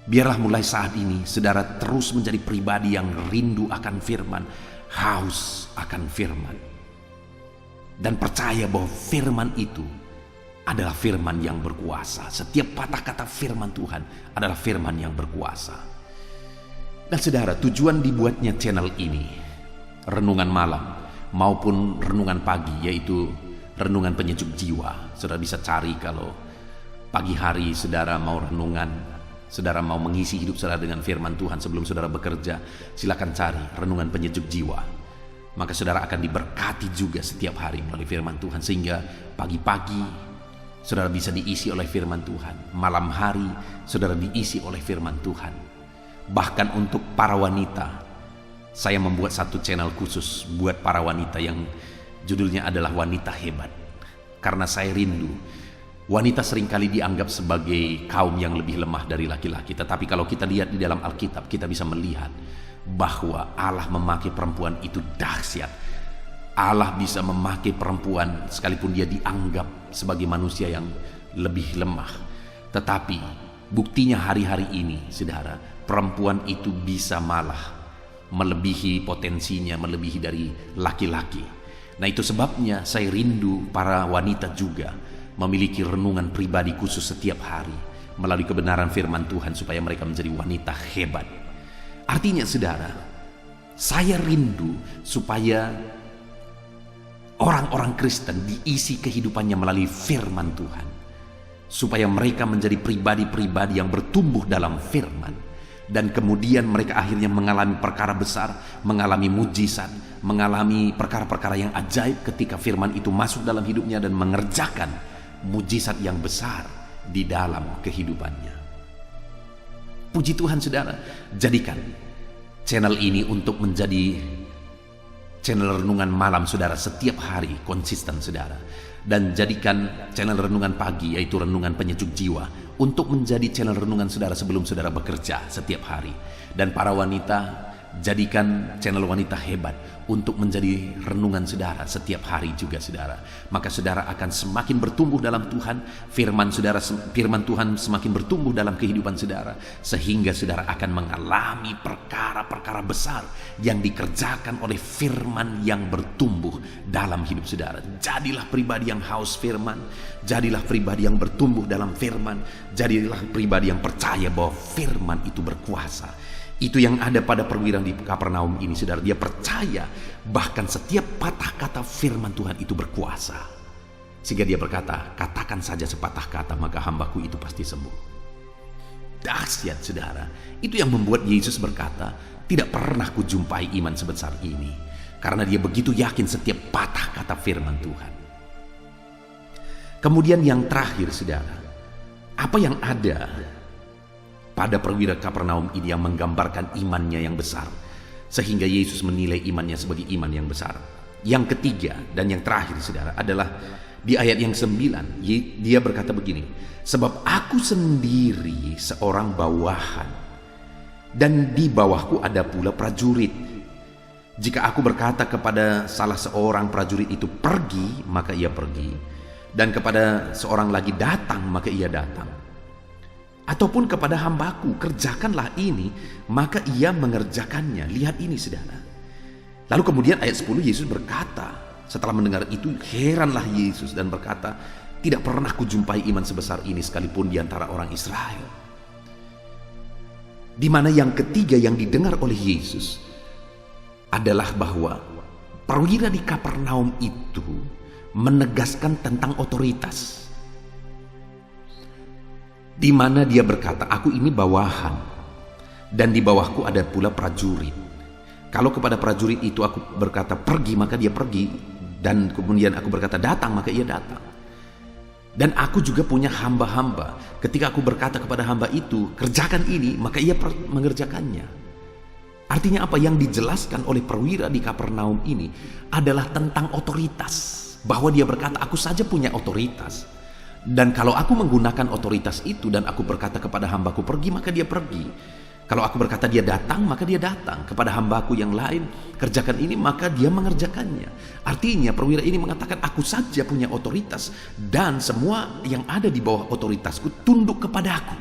A: Biarlah mulai saat ini saudara terus menjadi pribadi yang rindu akan firman, haus akan firman, dan percaya bahwa firman itu adalah firman yang berkuasa. Setiap patah kata firman Tuhan adalah firman yang berkuasa. Dan saudara, tujuan dibuatnya channel ini, renungan malam maupun renungan pagi, yaitu renungan penyejuk jiwa. Saudara bisa cari kalau pagi hari saudara mau renungan, saudara mau mengisi hidup saudara dengan firman Tuhan sebelum saudara bekerja, silakan cari renungan penyejuk jiwa. Maka saudara akan diberkati juga setiap hari melalui firman Tuhan, sehingga pagi-pagi saudara bisa diisi oleh firman Tuhan, malam hari saudara diisi oleh firman Tuhan. Bahkan untuk para wanita, saya membuat satu channel khusus buat para wanita yang judulnya adalah Wanita Hebat. Karena saya rindu, wanita seringkali dianggap sebagai kaum yang lebih lemah dari laki-laki. Tetapi kalau kita lihat di dalam Alkitab, kita bisa melihat bahwa Allah memakai perempuan itu dahsyat. Allah bisa memakai perempuan sekalipun dia dianggap sebagai manusia yang lebih lemah. Tetapi buktinya hari-hari ini, saudara, perempuan itu bisa malah melebihi potensinya, melebihi dari laki-laki. Nah, itu sebabnya saya rindu para wanita juga memiliki renungan pribadi khusus setiap hari melalui kebenaran firman Tuhan, supaya mereka menjadi wanita hebat. Artinya saudara, saya rindu supaya orang-orang Kristen diisi kehidupannya melalui firman Tuhan, supaya mereka menjadi pribadi-pribadi yang bertumbuh dalam firman, dan kemudian mereka akhirnya mengalami perkara besar, mengalami mujizat, mengalami perkara-perkara yang ajaib ketika firman itu masuk dalam hidupnya dan mengerjakan mujizat yang besar di dalam kehidupannya. Puji Tuhan saudara, jadikan channel ini untuk menjadi channel renungan malam saudara setiap hari, konsisten saudara. Dan jadikan channel renungan pagi, yaitu renungan penyejuk jiwa, untuk menjadi channel renungan saudara sebelum saudara bekerja setiap hari. Dan para wanita, jadikan channel Wanita Hebat untuk menjadi renungan saudara setiap hari juga saudara. Maka saudara akan semakin bertumbuh dalam Tuhan, firman Tuhan semakin bertumbuh dalam kehidupan saudara, sehingga saudara akan mengalami perkara-perkara besar yang dikerjakan oleh firman yang bertumbuh dalam hidup saudara. Jadilah pribadi yang haus firman, jadilah pribadi yang bertumbuh dalam firman, jadilah pribadi yang percaya bahwa firman itu berkuasa. Itu yang ada pada perwira di Kapernaum ini, saudara. Dia percaya bahkan setiap patah kata firman Tuhan itu berkuasa. Sehingga dia berkata, katakan saja sepatah kata maka hambaku itu pasti sembuh. Dahsyat, saudara. Itu yang membuat Yesus berkata, tidak pernah kujumpai iman sebesar ini. Karena dia begitu yakin setiap patah kata firman Tuhan. Kemudian yang terakhir, saudara. Apa yang ada pada perwira Kapernaum ini yang menggambarkan imannya yang besar, sehingga Yesus menilai imannya sebagai iman yang besar. Yang ketiga dan yang terakhir, saudara, adalah di ayat yang 9. Dia berkata begini, sebab aku sendiri seorang bawahan, dan di bawahku ada pula prajurit. Jika aku berkata kepada salah seorang prajurit itu pergi, maka ia pergi, dan kepada seorang lagi datang, maka ia datang. Ataupun kepada hambaku, kerjakanlah ini, maka ia mengerjakannya. Lihat ini, saudara. Lalu kemudian ayat 10 Yesus berkata, setelah mendengar itu heranlah Yesus dan berkata, tidak pernah kujumpai iman sebesar ini sekalipun di antara orang Israel. Di mana yang ketiga yang didengar oleh Yesus adalah bahwa perwira di Kapernaum itu menegaskan tentang otoritas. Di mana dia berkata, aku ini bawahan, dan di bawahku ada pula prajurit. Kalau kepada prajurit itu aku berkata pergi, maka dia pergi, dan kemudian aku berkata datang, maka ia datang. Dan aku juga punya hamba-hamba. Ketika aku berkata kepada hamba itu kerjakan ini, maka ia mengerjakannya. Artinya apa? Yang dijelaskan oleh perwira di Kapernaum ini adalah tentang otoritas, bahwa dia berkata aku saja punya otoritas. Dan kalau aku menggunakan otoritas itu dan aku berkata kepada hambaku pergi, maka dia pergi. Kalau aku berkata dia datang, maka dia datang. Kepada hambaku yang lain, kerjakan ini, maka dia mengerjakannya. Artinya perwira ini mengatakan aku saja punya otoritas, dan semua yang ada di bawah otoritasku tunduk kepada aku.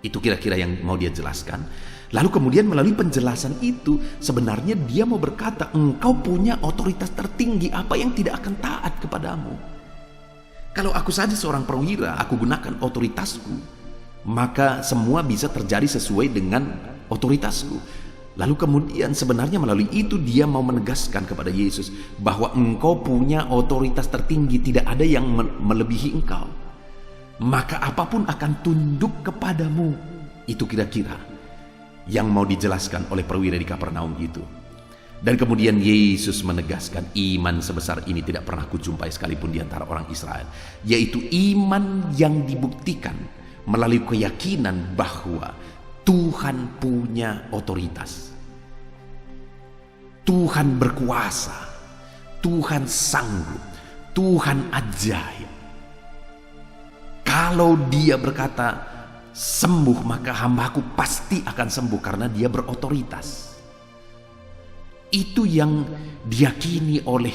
A: Itu kira-kira yang mau dia jelaskan. Lalu kemudian melalui penjelasan itu, sebenarnya dia mau berkata engkau punya otoritas tertinggi, apa yang tidak akan taat kepadamu. Kalau aku saja seorang perwira, aku gunakan otoritasku, maka semua bisa terjadi sesuai dengan otoritasku. Lalu kemudian sebenarnya melalui itu dia mau menegaskan kepada Yesus bahwa engkau punya otoritas tertinggi, tidak ada yang melebihi engkau. Maka apapun akan tunduk kepadamu. Itu kira-kira yang mau dijelaskan oleh perwira di Kapernaum itu. Dan kemudian Yesus menegaskan iman sebesar ini tidak pernah kujumpai sekalipun di antara orang Israel. Yaitu iman yang dibuktikan melalui keyakinan bahwa Tuhan punya otoritas. Tuhan berkuasa. Tuhan sanggup. Tuhan ajaib. Kalau dia berkata sembuh, maka hambaku pasti akan sembuh karena dia berotoritas. Itu yang diyakini oleh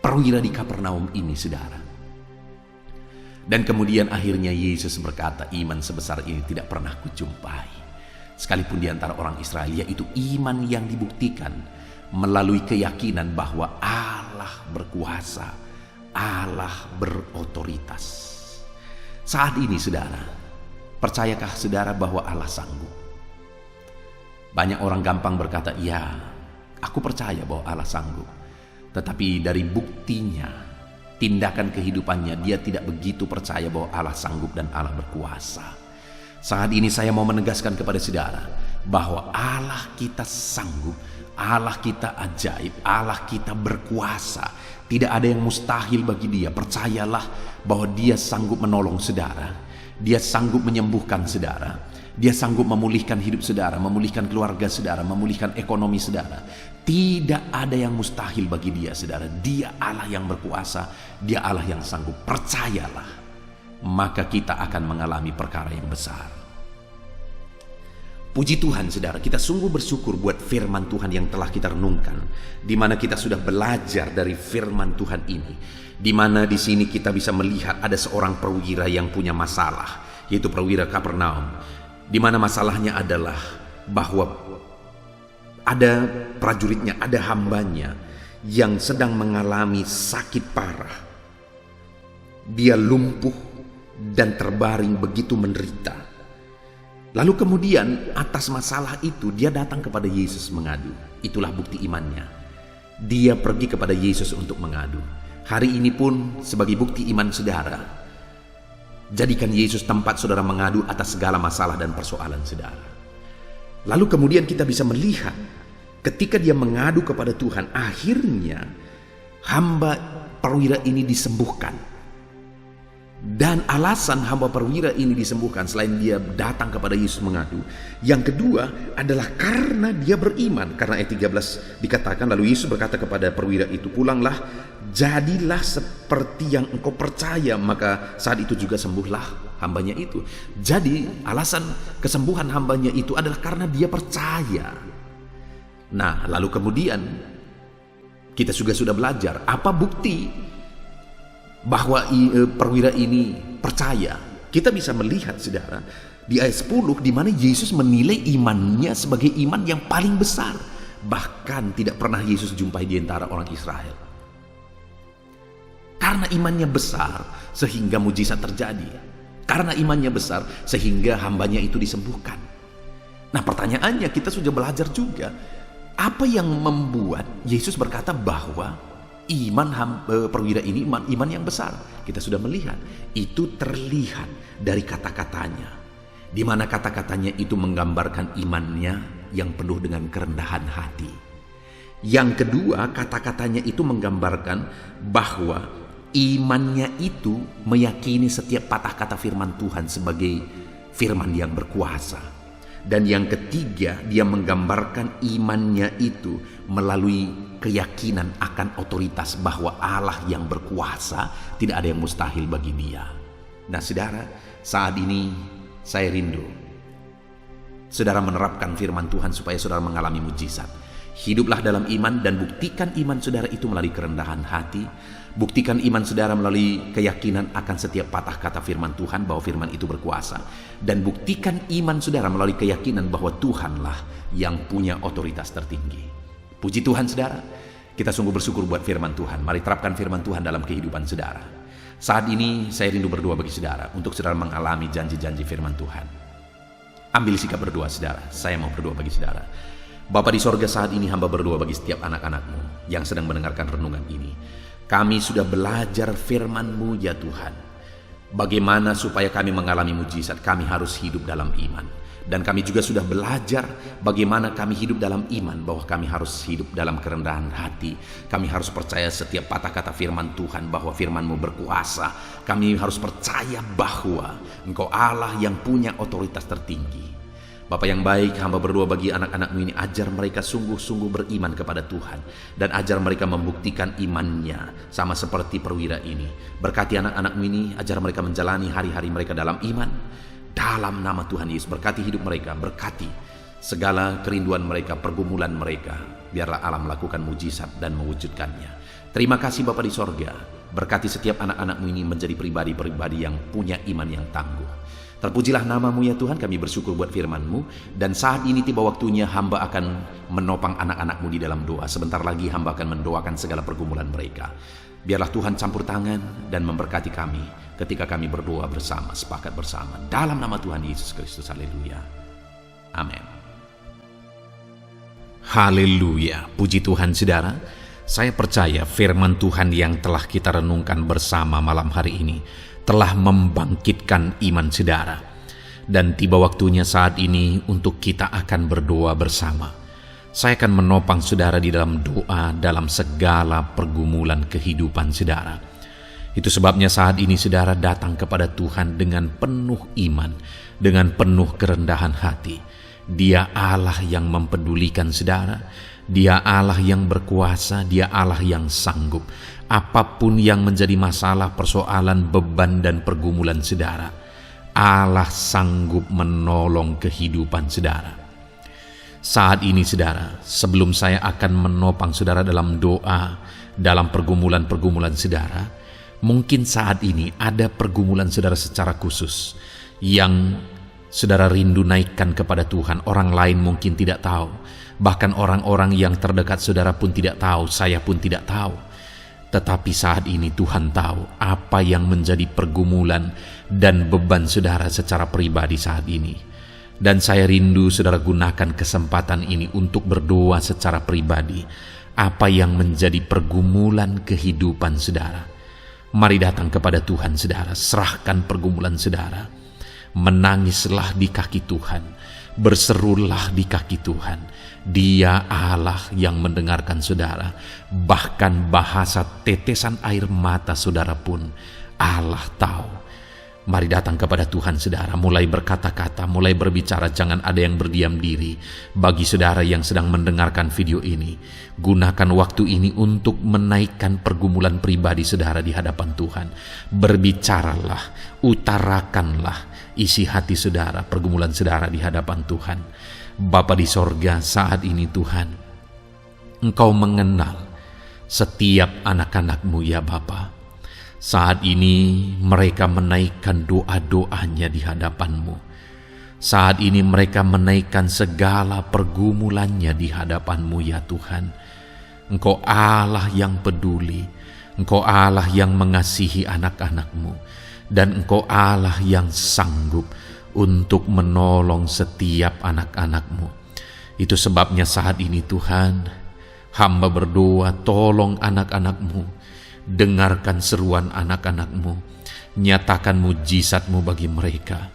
A: perwira di Kapernaum ini, saudara. Dan kemudian akhirnya Yesus berkata, iman sebesar ini tidak pernah kujumpai sekalipun di antara orang Israel, yaitu iman yang dibuktikan melalui keyakinan bahwa Allah berkuasa, Allah berotoritas. Saat ini, saudara, percayakah saudara bahwa Allah sanggup? Banyak orang gampang berkata, ya, aku percaya bahwa Allah sanggup. Tetapi dari buktinya, tindakan kehidupannya, dia tidak begitu percaya bahwa Allah sanggup dan Allah berkuasa. Saat ini saya mau menegaskan kepada saudara bahwa Allah kita sanggup, Allah kita ajaib, Allah kita berkuasa. Tidak ada yang mustahil bagi dia. Percayalah bahwa dia sanggup menolong saudara. Dia sanggup menyembuhkan saudara. Dia sanggup memulihkan hidup saudara, memulihkan keluarga saudara, memulihkan ekonomi saudara. Tidak ada yang mustahil bagi dia, saudara. Dia Allah yang berkuasa, dia Allah yang sanggup. Percayalah, maka kita akan mengalami perkara yang besar. Puji Tuhan, saudara, kita sungguh bersyukur buat firman Tuhan yang telah kita renungkan, di mana kita sudah belajar dari firman Tuhan ini, di mana di sini kita bisa melihat ada seorang perwira yang punya masalah, yaitu perwira Kapernaum. Di mana masalahnya adalah bahwa ada prajuritnya, ada hambanya yang sedang mengalami sakit parah. Dia lumpuh dan terbaring begitu menderita. Lalu kemudian atas masalah itu dia datang kepada Yesus mengadu. Itulah bukti imannya. Dia pergi kepada Yesus untuk mengadu. Hari ini pun sebagai bukti iman saudara, jadikan Yesus tempat saudara mengadu atas segala masalah dan persoalan saudara. Lalu kemudian kita bisa melihat ketika dia mengadu kepada Tuhan, akhirnya hamba perwira ini disembuhkan. Dan alasan hamba perwira ini disembuhkan selain dia datang kepada Yesus mengadu, yang kedua adalah karena dia beriman. Karena ayat 13 dikatakan, lalu Yesus berkata kepada perwira itu, pulanglah, jadilah seperti yang engkau percaya. Maka saat itu juga sembuhlah hambanya itu. Jadi alasan kesembuhan hambanya itu adalah karena dia percaya. Nah, lalu kemudian kita juga sudah belajar apa bukti bahwa perwira ini percaya. Kita bisa melihat saudara di ayat 10 di mana Yesus menilai imannya sebagai iman yang paling besar. Bahkan tidak pernah Yesus jumpai di antara orang Israel. Karena imannya besar sehingga mujizat terjadi. Karena imannya besar sehingga hambanya itu disembuhkan. Nah, pertanyaannya kita sudah belajar juga, apa yang membuat Yesus berkata bahwa iman perwira ini iman yang besar? Kita sudah melihat itu terlihat dari kata-katanya, di mana kata-katanya itu menggambarkan imannya yang penuh dengan kerendahan hati. Yang kedua, kata-katanya itu menggambarkan bahwa imannya itu meyakini setiap patah kata firman Tuhan sebagai firman yang berkuasa. Dan yang ketiga, dia menggambarkan imannya itu melalui keyakinan akan otoritas bahwa Allah yang berkuasa, tidak ada yang mustahil bagi dia. Nah saudara, saat ini saya rindu saudara menerapkan firman Tuhan supaya saudara mengalami mujizat. Hiduplah dalam iman dan buktikan iman saudara itu melalui kerendahan hati. Buktikan iman saudara melalui keyakinan akan setiap patah kata firman Tuhan bahwa firman itu berkuasa. Dan buktikan iman saudara melalui keyakinan bahwa Tuhanlah yang punya otoritas tertinggi. Puji Tuhan saudara, kita sungguh bersyukur buat firman Tuhan. Mari terapkan firman Tuhan dalam kehidupan saudara. Saat ini saya rindu berdoa bagi saudara untuk saudara mengalami janji-janji firman Tuhan. Ambil sikap berdoa saudara. Saya mau berdoa bagi saudara. Bapa di sorga, saat ini hamba berdoa bagi setiap anak-anak-Mu yang sedang mendengarkan renungan ini. Kami sudah belajar firman-Mu ya Tuhan. Bagaimana supaya kami mengalami mujizat, kami harus hidup dalam iman. Dan kami juga sudah belajar bagaimana kami hidup dalam iman, bahwa kami harus hidup dalam kerendahan hati. Kami harus percaya setiap patah kata firman Tuhan bahwa firman-Mu berkuasa. Kami harus percaya bahwa Engkau Allah yang punya otoritas tertinggi. Bapa yang baik, hamba berdoa bagi anak-anak-Mu ini, ajar mereka sungguh-sungguh beriman kepada Tuhan. Dan ajar mereka membuktikan imannya sama seperti perwira ini. Berkati anak-anak-Mu ini, ajar mereka menjalani hari-hari mereka dalam iman. Dalam nama Tuhan Yesus, berkati hidup mereka, berkati segala kerinduan mereka, pergumulan mereka. Biarlah Allah melakukan mujizat dan mewujudkannya. Terima kasih Bapa di sorga. Berkati setiap anak-anak-Mu ini menjadi pribadi-pribadi yang punya iman yang tangguh. Terpujilah nama-Mu ya Tuhan, kami bersyukur buat firman-Mu. Dan saat ini tiba waktunya hamba akan menopang anak-anak-Mu di dalam doa. Sebentar lagi hamba akan mendoakan segala pergumulan mereka. Biarlah Tuhan campur tangan dan memberkati kami ketika kami berdoa bersama, sepakat bersama. Dalam nama Tuhan Yesus Kristus, haleluya. Amin. Haleluya, puji Tuhan saudara. Saya percaya firman Tuhan yang telah kita renungkan bersama malam hari ini telah membangkitkan iman saudara. Dan tiba waktunya saat ini untuk kita akan berdoa bersama. Saya akan menopang saudara di dalam doa dalam segala pergumulan kehidupan saudara. Itu sebabnya saat ini saudara datang kepada Tuhan dengan penuh iman, dengan penuh kerendahan hati. Dia Allah yang mempedulikan saudara. Dia Allah yang berkuasa, Dia Allah yang sanggup. Apapun yang menjadi masalah, persoalan, beban, dan pergumulan saudara, Allah sanggup menolong kehidupan saudara. Saat ini saudara, sebelum saya akan menopang saudara dalam doa, dalam pergumulan-pergumulan saudara, mungkin saat ini ada pergumulan saudara secara khusus yang saudara rindu naikkan kepada Tuhan. Orang lain mungkin tidak tahu. Bahkan orang-orang yang terdekat saudara pun tidak tahu, saya pun tidak tahu. Tetapi saat ini Tuhan tahu apa yang menjadi pergumulan dan beban saudara secara pribadi saat ini. Dan saya rindu saudara gunakan kesempatan ini untuk berdoa secara pribadi apa yang menjadi pergumulan kehidupan saudara. Mari datang kepada Tuhan saudara, serahkan pergumulan saudara. Menangislah di kaki Tuhan, berserulah di kaki Tuhan. Dia Allah yang mendengarkan saudara. Bahkan bahasa tetesan air mata saudara pun Allah tahu. Mari datang kepada Tuhan saudara, mulai berkata-kata, mulai berbicara, jangan ada yang berdiam diri. Bagi saudara yang sedang mendengarkan video ini, gunakan waktu ini untuk menaikkan pergumulan pribadi saudara di hadapan Tuhan. Berbicaralah, utarakanlah isi hati saudara, pergumulan saudara di hadapan Tuhan. Bapa di sorga, saat ini Tuhan, Engkau mengenal setiap anak-anak-Mu ya Bapa. Saat ini mereka menaikkan doa-doanya di hadapan-Mu. Saat ini mereka menaikkan segala pergumulannya di hadapan-Mu ya Tuhan. Engkau Allah yang peduli, Engkau Allah yang mengasihi anak-anak-Mu, dan Engkau Allah yang sanggup untuk menolong setiap anak-anak-Mu. Itu sebabnya saat ini Tuhan, hamba berdoa, tolong anak-anak-Mu. Dengarkan seruan anak-anak-Mu, nyatakan mujizat-Mu bagi mereka.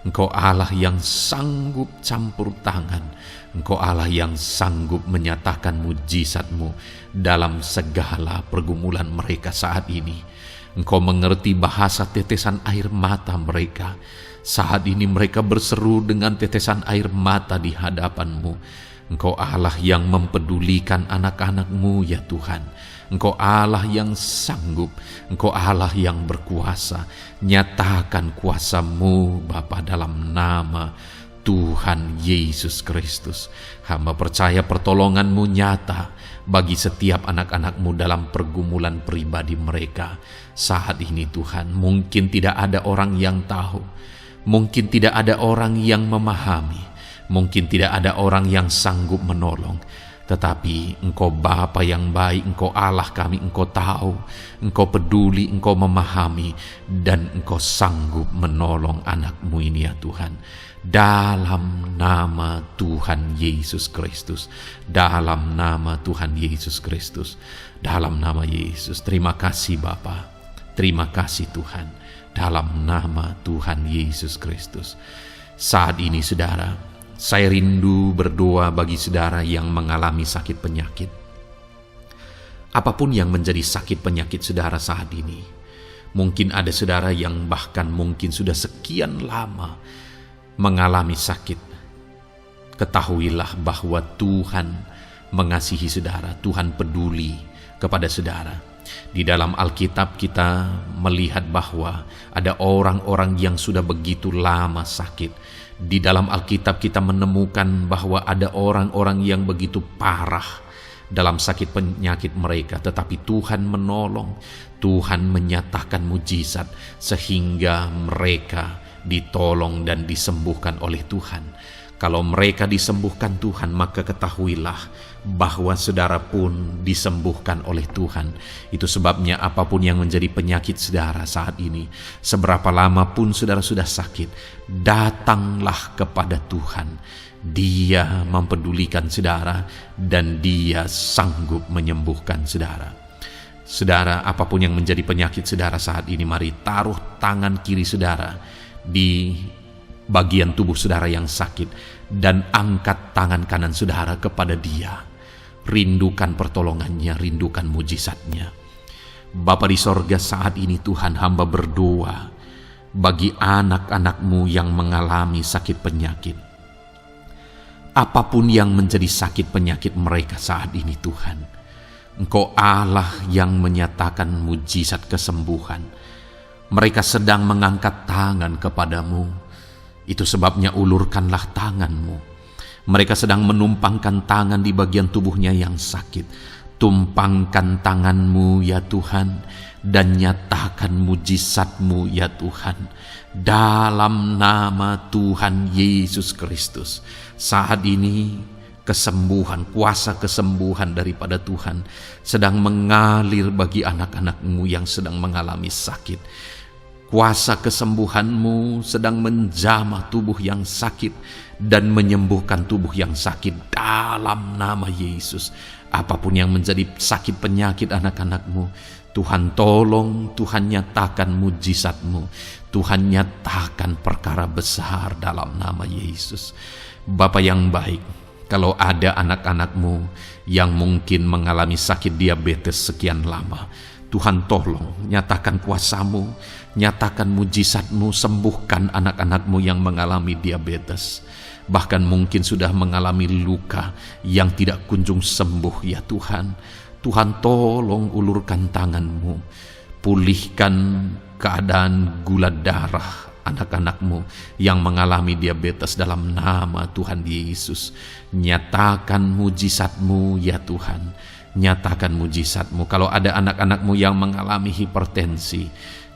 A: Engkau Allah yang sanggup campur tangan, Engkau Allah yang sanggup menyatakan mujizat-Mu dalam segala pergumulan mereka saat ini. Engkau mengerti bahasa tetesan air mata mereka. Saat ini mereka berseru dengan tetesan air mata di hadapan-Mu. Engkau Allah yang mempedulikan anak-anak-Mu ya Tuhan. Engkau Allah yang sanggup, Engkau Allah yang berkuasa. Nyatakan kuasa-Mu Bapa dalam nama Tuhan Yesus Kristus. Hamba percaya pertolongan-Mu nyata bagi setiap anak-anak-Mu dalam pergumulan pribadi mereka. Saat ini Tuhan, mungkin tidak ada orang yang tahu, mungkin tidak ada orang yang memahami, mungkin tidak ada orang yang sanggup menolong. Tetapi Engkau Bapa yang baik, Engkau Allah kami, Engkau tahu, Engkau peduli, Engkau memahami, dan Engkau sanggup menolong anak-Mu ini ya Tuhan. Dalam nama Tuhan Yesus Kristus, dalam nama Tuhan Yesus Kristus, dalam nama Yesus. Terima kasih Bapa, terima kasih Tuhan, dalam nama Tuhan Yesus Kristus. Saat ini saudara, saya rindu berdoa bagi saudara yang mengalami sakit penyakit. Apapun yang menjadi sakit penyakit saudara saat ini. Mungkin ada saudara yang bahkan mungkin sudah sekian lama mengalami sakit. Ketahuilah bahwa Tuhan mengasihi saudara, Tuhan peduli kepada saudara. Di dalam Alkitab kita melihat bahwa ada orang-orang yang sudah begitu lama sakit. Di dalam Alkitab kita menemukan bahwa ada orang-orang yang begitu parah dalam sakit penyakit mereka, tetapi Tuhan menolong, Tuhan menyatakan mujizat sehingga mereka ditolong dan disembuhkan oleh Tuhan. Kalau mereka disembuhkan Tuhan, maka ketahuilah bahwa saudara pun disembuhkan oleh Tuhan. Itu sebabnya apapun yang menjadi penyakit saudara saat ini, seberapa lama pun saudara sudah sakit, datanglah kepada Tuhan. Dia mempedulikan saudara dan Dia sanggup menyembuhkan saudara. Saudara, apapun yang menjadi penyakit saudara saat ini, mari taruh tangan kiri saudara di bagian tubuh saudara yang sakit dan angkat tangan kanan saudara kepada Dia. Rindukan pertolongannya, rindukan mujizatnya. Bapa di sorga, saat ini Tuhan hamba berdoa bagi anak-anak-Mu yang mengalami sakit penyakit. Apapun yang menjadi sakit penyakit mereka saat ini Tuhan, Engkau Allah yang menyatakan mujizat kesembuhan. Mereka sedang mengangkat tangan kepadamu. Itu sebabnya ulurkanlah tangan-Mu. Mereka sedang menumpangkan tangan di bagian tubuhnya yang sakit. Tumpangkan tangan-Mu ya Tuhan, dan nyatakan mujizat-Mu ya Tuhan. Dalam nama Tuhan Yesus Kristus. Saat ini kesembuhan, kuasa kesembuhan daripada Tuhan sedang mengalir bagi anak-anak-Mu yang sedang mengalami sakit. Kuasa kesembuhan-Mu sedang menjamah tubuh yang sakit dan menyembuhkan tubuh yang sakit dalam nama Yesus. Apapun yang menjadi sakit penyakit anak-anak-Mu, Tuhan tolong, Tuhan nyatakan mujizat-Mu, Tuhan nyatakan perkara besar dalam nama Yesus. Bapa yang baik, kalau ada anak-anak-Mu yang mungkin mengalami sakit diabetes sekian lama, Tuhan tolong, nyatakan kuasa-Mu, nyatakan mujizat-Mu, sembuhkan anak-anak-Mu yang mengalami diabetes. Bahkan mungkin sudah mengalami luka yang tidak kunjung sembuh ya Tuhan. Tuhan tolong ulurkan tangan-Mu, pulihkan keadaan gula darah anak-anak-Mu yang mengalami diabetes dalam nama Tuhan Yesus. Nyatakan mujizat-Mu ya Tuhan, nyatakan mujizat-Mu. Kalau ada anak-anak-Mu yang mengalami hipertensi,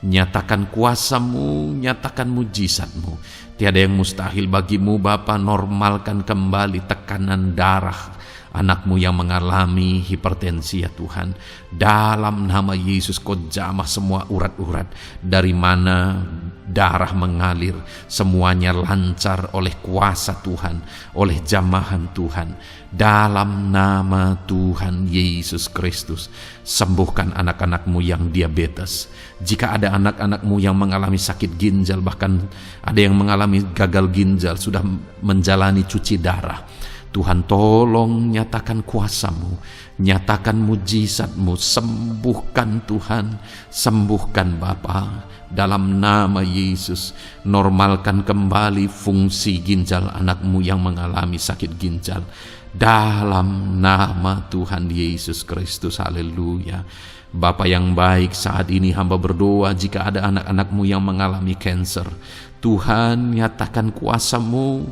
A: nyatakan kuasa-Mu, nyatakan mujizat-Mu. Tiada yang mustahil bagi-Mu Bapa. Normalkan kembali tekanan darah anak-Mu yang mengalami hipertensi ya Tuhan. Dalam nama Yesus Kau jamah semua urat-urat dari mana darah mengalir, semuanya lancar oleh kuasa Tuhan, oleh jamahan Tuhan. Dalam nama Tuhan Yesus Kristus, sembuhkan anak-anak-Mu yang diabetes. Jika ada anak-anak-Mu yang mengalami sakit ginjal, bahkan ada yang mengalami gagal ginjal, sudah menjalani cuci darah, Tuhan tolong nyatakan kuasa-Mu, nyatakan mujizat-Mu, sembuhkan Tuhan, sembuhkan Bapa. Dalam nama Yesus, normalkan kembali fungsi ginjal anak-Mu yang mengalami sakit ginjal. Dalam nama Tuhan Yesus Kristus, haleluya. Bapa yang baik, saat ini hamba berdoa jika ada anak-anak-Mu yang mengalami kanker, Tuhan nyatakan kuasa-Mu,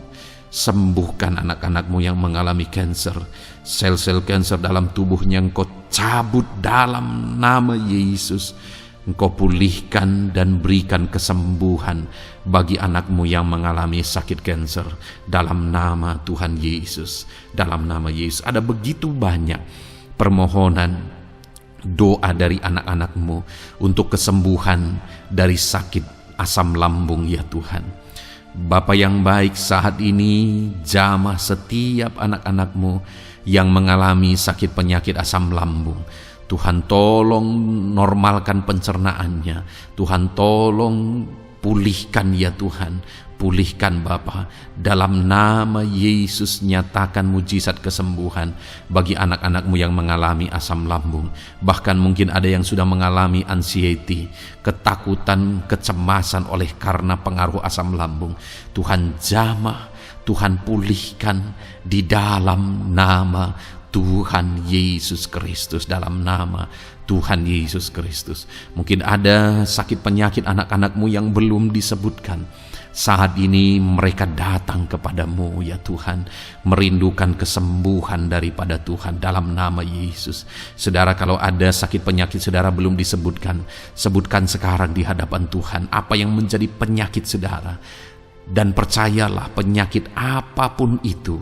A: sembuhkan anak-anak-Mu yang mengalami kanker. Sel-sel kanker dalam tubuhnya Engkau cabut dalam nama Yesus. Engkau pulihkan dan berikan kesembuhan bagi anak-Mu yang mengalami sakit kanker dalam nama Tuhan Yesus. Dalam nama Yesus. Ada begitu banyak permohonan doa dari anak-anak-Mu untuk kesembuhan dari sakit asam lambung ya Tuhan. Bapa yang baik, saat ini jamah setiap anak-anak-Mu yang mengalami sakit penyakit asam lambung. Tuhan tolong normalkan pencernaannya. Tuhan tolong pulihkan ya Tuhan. Pulihkan Bapa. Dalam nama Yesus nyatakan mujizat kesembuhan bagi anak-anak-Mu yang mengalami asam lambung. Bahkan mungkin ada yang sudah mengalami anxiety, ketakutan, kecemasan oleh karena pengaruh asam lambung. Tuhan jamah, Tuhan pulihkan di dalam nama Tuhan Yesus Kristus, dalam nama Tuhan Yesus Kristus. Mungkin ada sakit penyakit anak-anak-Mu yang belum disebutkan. Saat ini mereka datang kepadamu ya Tuhan, merindukan kesembuhan daripada Tuhan dalam nama Yesus. Saudara, kalau ada sakit penyakit saudara belum disebutkan, sebutkan sekarang di hadapan Tuhan apa yang menjadi penyakit saudara. Dan percayalah, penyakit apapun itu,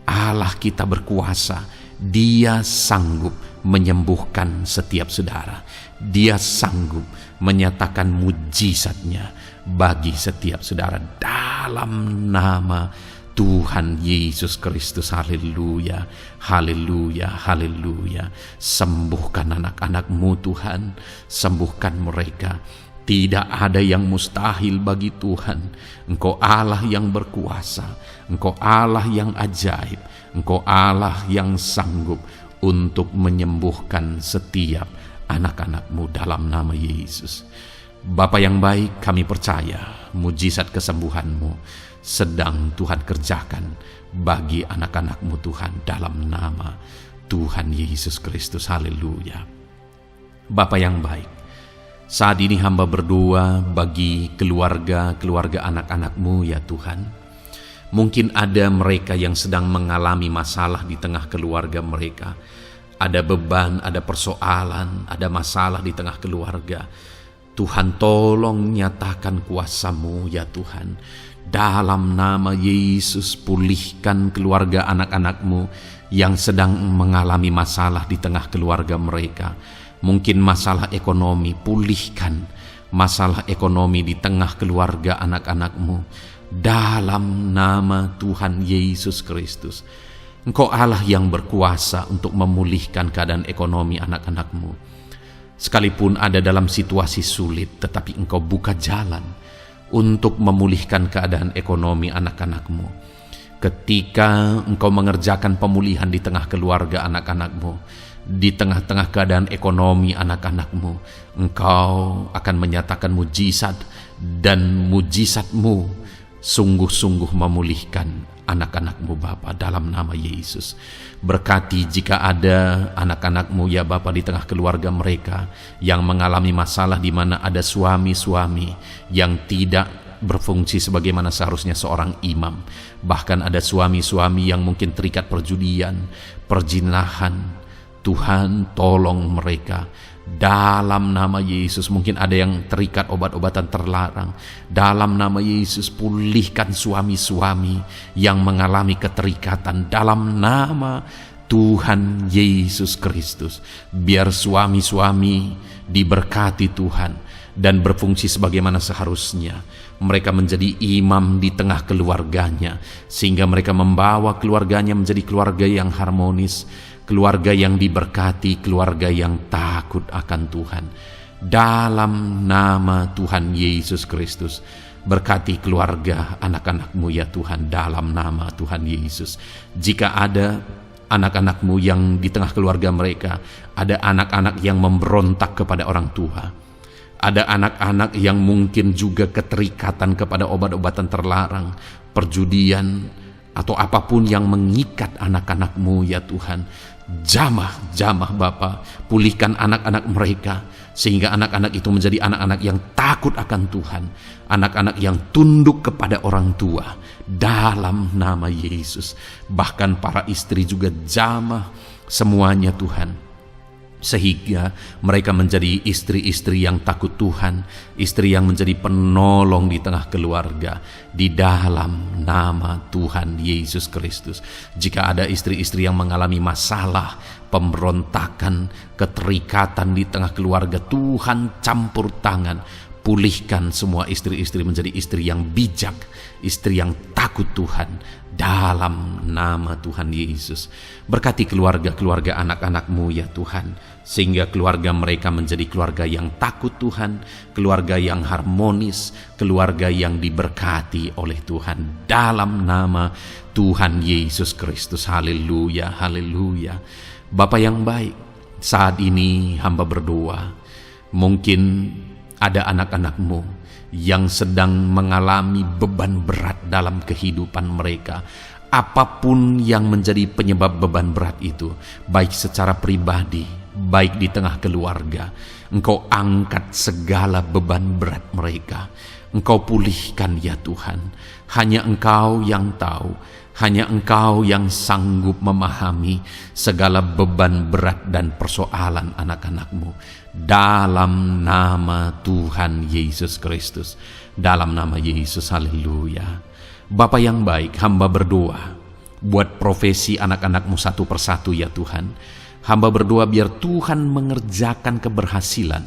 A: Allah kita berkuasa. Dia sanggup menyembuhkan setiap saudara. Dia sanggup menyatakan mujizatnya bagi setiap saudara dalam nama Tuhan Yesus Kristus. Haleluya, haleluya, haleluya. Sembuhkan anak-anak-Mu Tuhan, sembuhkan mereka. Tidak ada yang mustahil bagi Tuhan. Engkau Allah yang berkuasa, Engkau Allah yang ajaib, Engkau Allah yang sanggup untuk menyembuhkan setiap anak-anak-Mu dalam nama Yesus. Bapa yang baik, kami percaya mujizat kesembuhan-Mu sedang Tuhan kerjakan bagi anak-anak-Mu Tuhan dalam nama Tuhan Yesus Kristus. Haleluya. Bapa yang baik, saat ini hamba berdoa bagi keluarga anak-anak-Mu ya Tuhan. Mungkin ada mereka yang sedang mengalami masalah di tengah keluarga mereka. Ada beban, ada persoalan, ada masalah di tengah keluarga. Tuhan tolong nyatakan kuasa-Mu ya Tuhan. Dalam nama Yesus, pulihkan keluarga anak-anak-Mu yang sedang mengalami masalah di tengah keluarga mereka. Mungkin masalah ekonomi, pulihkan masalah ekonomi di tengah keluarga anak-anakmu. Dalam nama Tuhan Yesus Kristus, Engkau Allah yang berkuasa untuk memulihkan keadaan ekonomi anak-anakmu. Sekalipun ada dalam situasi sulit, tetapi Engkau buka jalan untuk memulihkan keadaan ekonomi anak-anakmu. Ketika Engkau mengerjakan pemulihan di tengah keluarga anak-anakmu, di tengah-tengah keadaan ekonomi anak-anakmu, Engkau akan menyatakan mujizat, dan mujizat-Mu sungguh-sungguh memulihkan anak-anakmu Bapa, dalam nama Yesus. Berkati jika ada anak-anakmu ya Bapa di tengah keluarga mereka yang mengalami masalah di mana ada suami-suami yang tidak berfungsi sebagaimana seharusnya seorang imam. Bahkan ada suami-suami yang mungkin terikat perjudian, perjinahan. Tuhan tolong mereka dalam nama Yesus. Mungkin ada yang terikat obat-obatan terlarang. Dalam nama Yesus, pulihkan suami-suami yang mengalami keterikatan dalam nama Tuhan Yesus Kristus. Biar suami-suami diberkati Tuhan dan berfungsi sebagaimana seharusnya. Mereka menjadi imam di tengah keluarganya, sehingga mereka membawa keluarganya menjadi keluarga yang harmonis, keluarga yang diberkati, keluarga yang takut akan Tuhan. Dalam nama Tuhan Yesus Kristus, berkati keluarga anak-anakmu ya Tuhan, dalam nama Tuhan Yesus. Jika ada anak-anakmu yang di tengah keluarga mereka, ada anak-anak yang memberontak kepada orang tua, ada anak-anak yang mungkin juga keterikatan kepada obat-obatan terlarang, perjudian, atau apapun yang mengikat anak-anakmu ya Tuhan, jamah Bapa, pulihkan anak-anak mereka, sehingga anak-anak itu menjadi anak-anak yang takut akan Tuhan, anak-anak yang tunduk kepada orang tua, dalam nama Yesus. Bahkan para istri juga jamah semuanya Tuhan, sehingga mereka menjadi istri-istri yang takut Tuhan, istri yang menjadi penolong di tengah keluarga, di dalam nama Tuhan Yesus Kristus. Jika ada istri-istri yang mengalami masalah, pemberontakan, keterikatan di tengah keluarga, Tuhan campur tangan, pulihkan semua istri-istri menjadi istri yang bijak, istri yang takut Tuhan, dalam nama Tuhan Yesus. Berkati keluarga-keluarga anak-anakmu ya Tuhan, sehingga keluarga mereka menjadi keluarga yang takut Tuhan, keluarga yang harmonis, keluarga yang diberkati oleh Tuhan, dalam nama Tuhan Yesus Kristus. Haleluya, haleluya. Bapa yang baik, saat ini hamba berdoa, mungkin ada anak-anakmu yang sedang mengalami beban berat dalam kehidupan mereka. Apapun yang menjadi penyebab beban berat itu, baik secara pribadi, baik di tengah keluarga, Engkau angkat segala beban berat mereka. Engkau pulihkan ya Tuhan. Hanya Engkau yang tahu, hanya Engkau yang sanggup memahami segala beban berat dan persoalan anak-anakmu. Dalam nama Tuhan Yesus Kristus, dalam nama Yesus, haleluya. Bapa yang baik, hamba berdoa buat profesi anak-anakmu satu persatu ya Tuhan. Hamba berdoa biar Tuhan mengerjakan keberhasilan,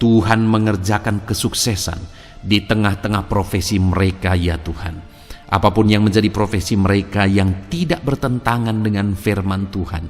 A: Tuhan mengerjakan kesuksesan di tengah-tengah profesi mereka ya Tuhan. Apapun yang menjadi profesi mereka yang tidak bertentangan dengan firman Tuhan,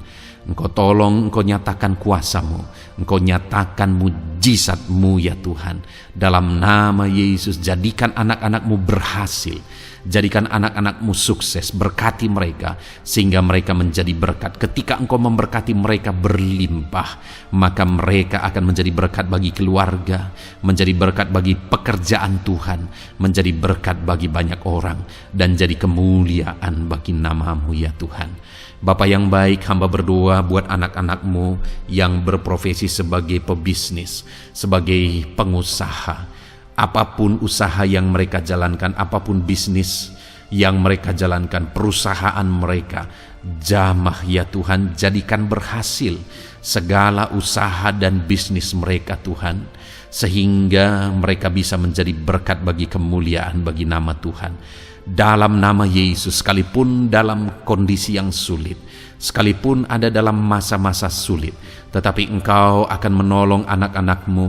A: Engkau tolong, Engkau nyatakan kuasa-Mu, Engkau nyatakan mujizat-Mu ya Tuhan. Dalam nama Yesus, jadikan anak-anak-Mu berhasil, jadikan anak-anak-Mu sukses, berkati mereka sehingga mereka menjadi berkat. Ketika Engkau memberkati mereka berlimpah, maka mereka akan menjadi berkat bagi keluarga, menjadi berkat bagi pekerjaan Tuhan, menjadi berkat bagi banyak orang, dan jadi kemuliaan bagi nama-Mu ya Tuhan. Bapa yang baik, hamba berdoa buat anak-anak-Mu yang berprofesi sebagai pebisnis, sebagai pengusaha. Apapun usaha yang mereka jalankan, apapun bisnis yang mereka jalankan, perusahaan mereka, jamah ya Tuhan, jadikan berhasil segala usaha dan bisnis mereka Tuhan, sehingga mereka bisa menjadi berkat bagi kemuliaan bagi nama Tuhan. Dalam nama Yesus, sekalipun dalam kondisi yang sulit, sekalipun ada dalam masa-masa sulit, tetapi Engkau akan menolong anak-anak-Mu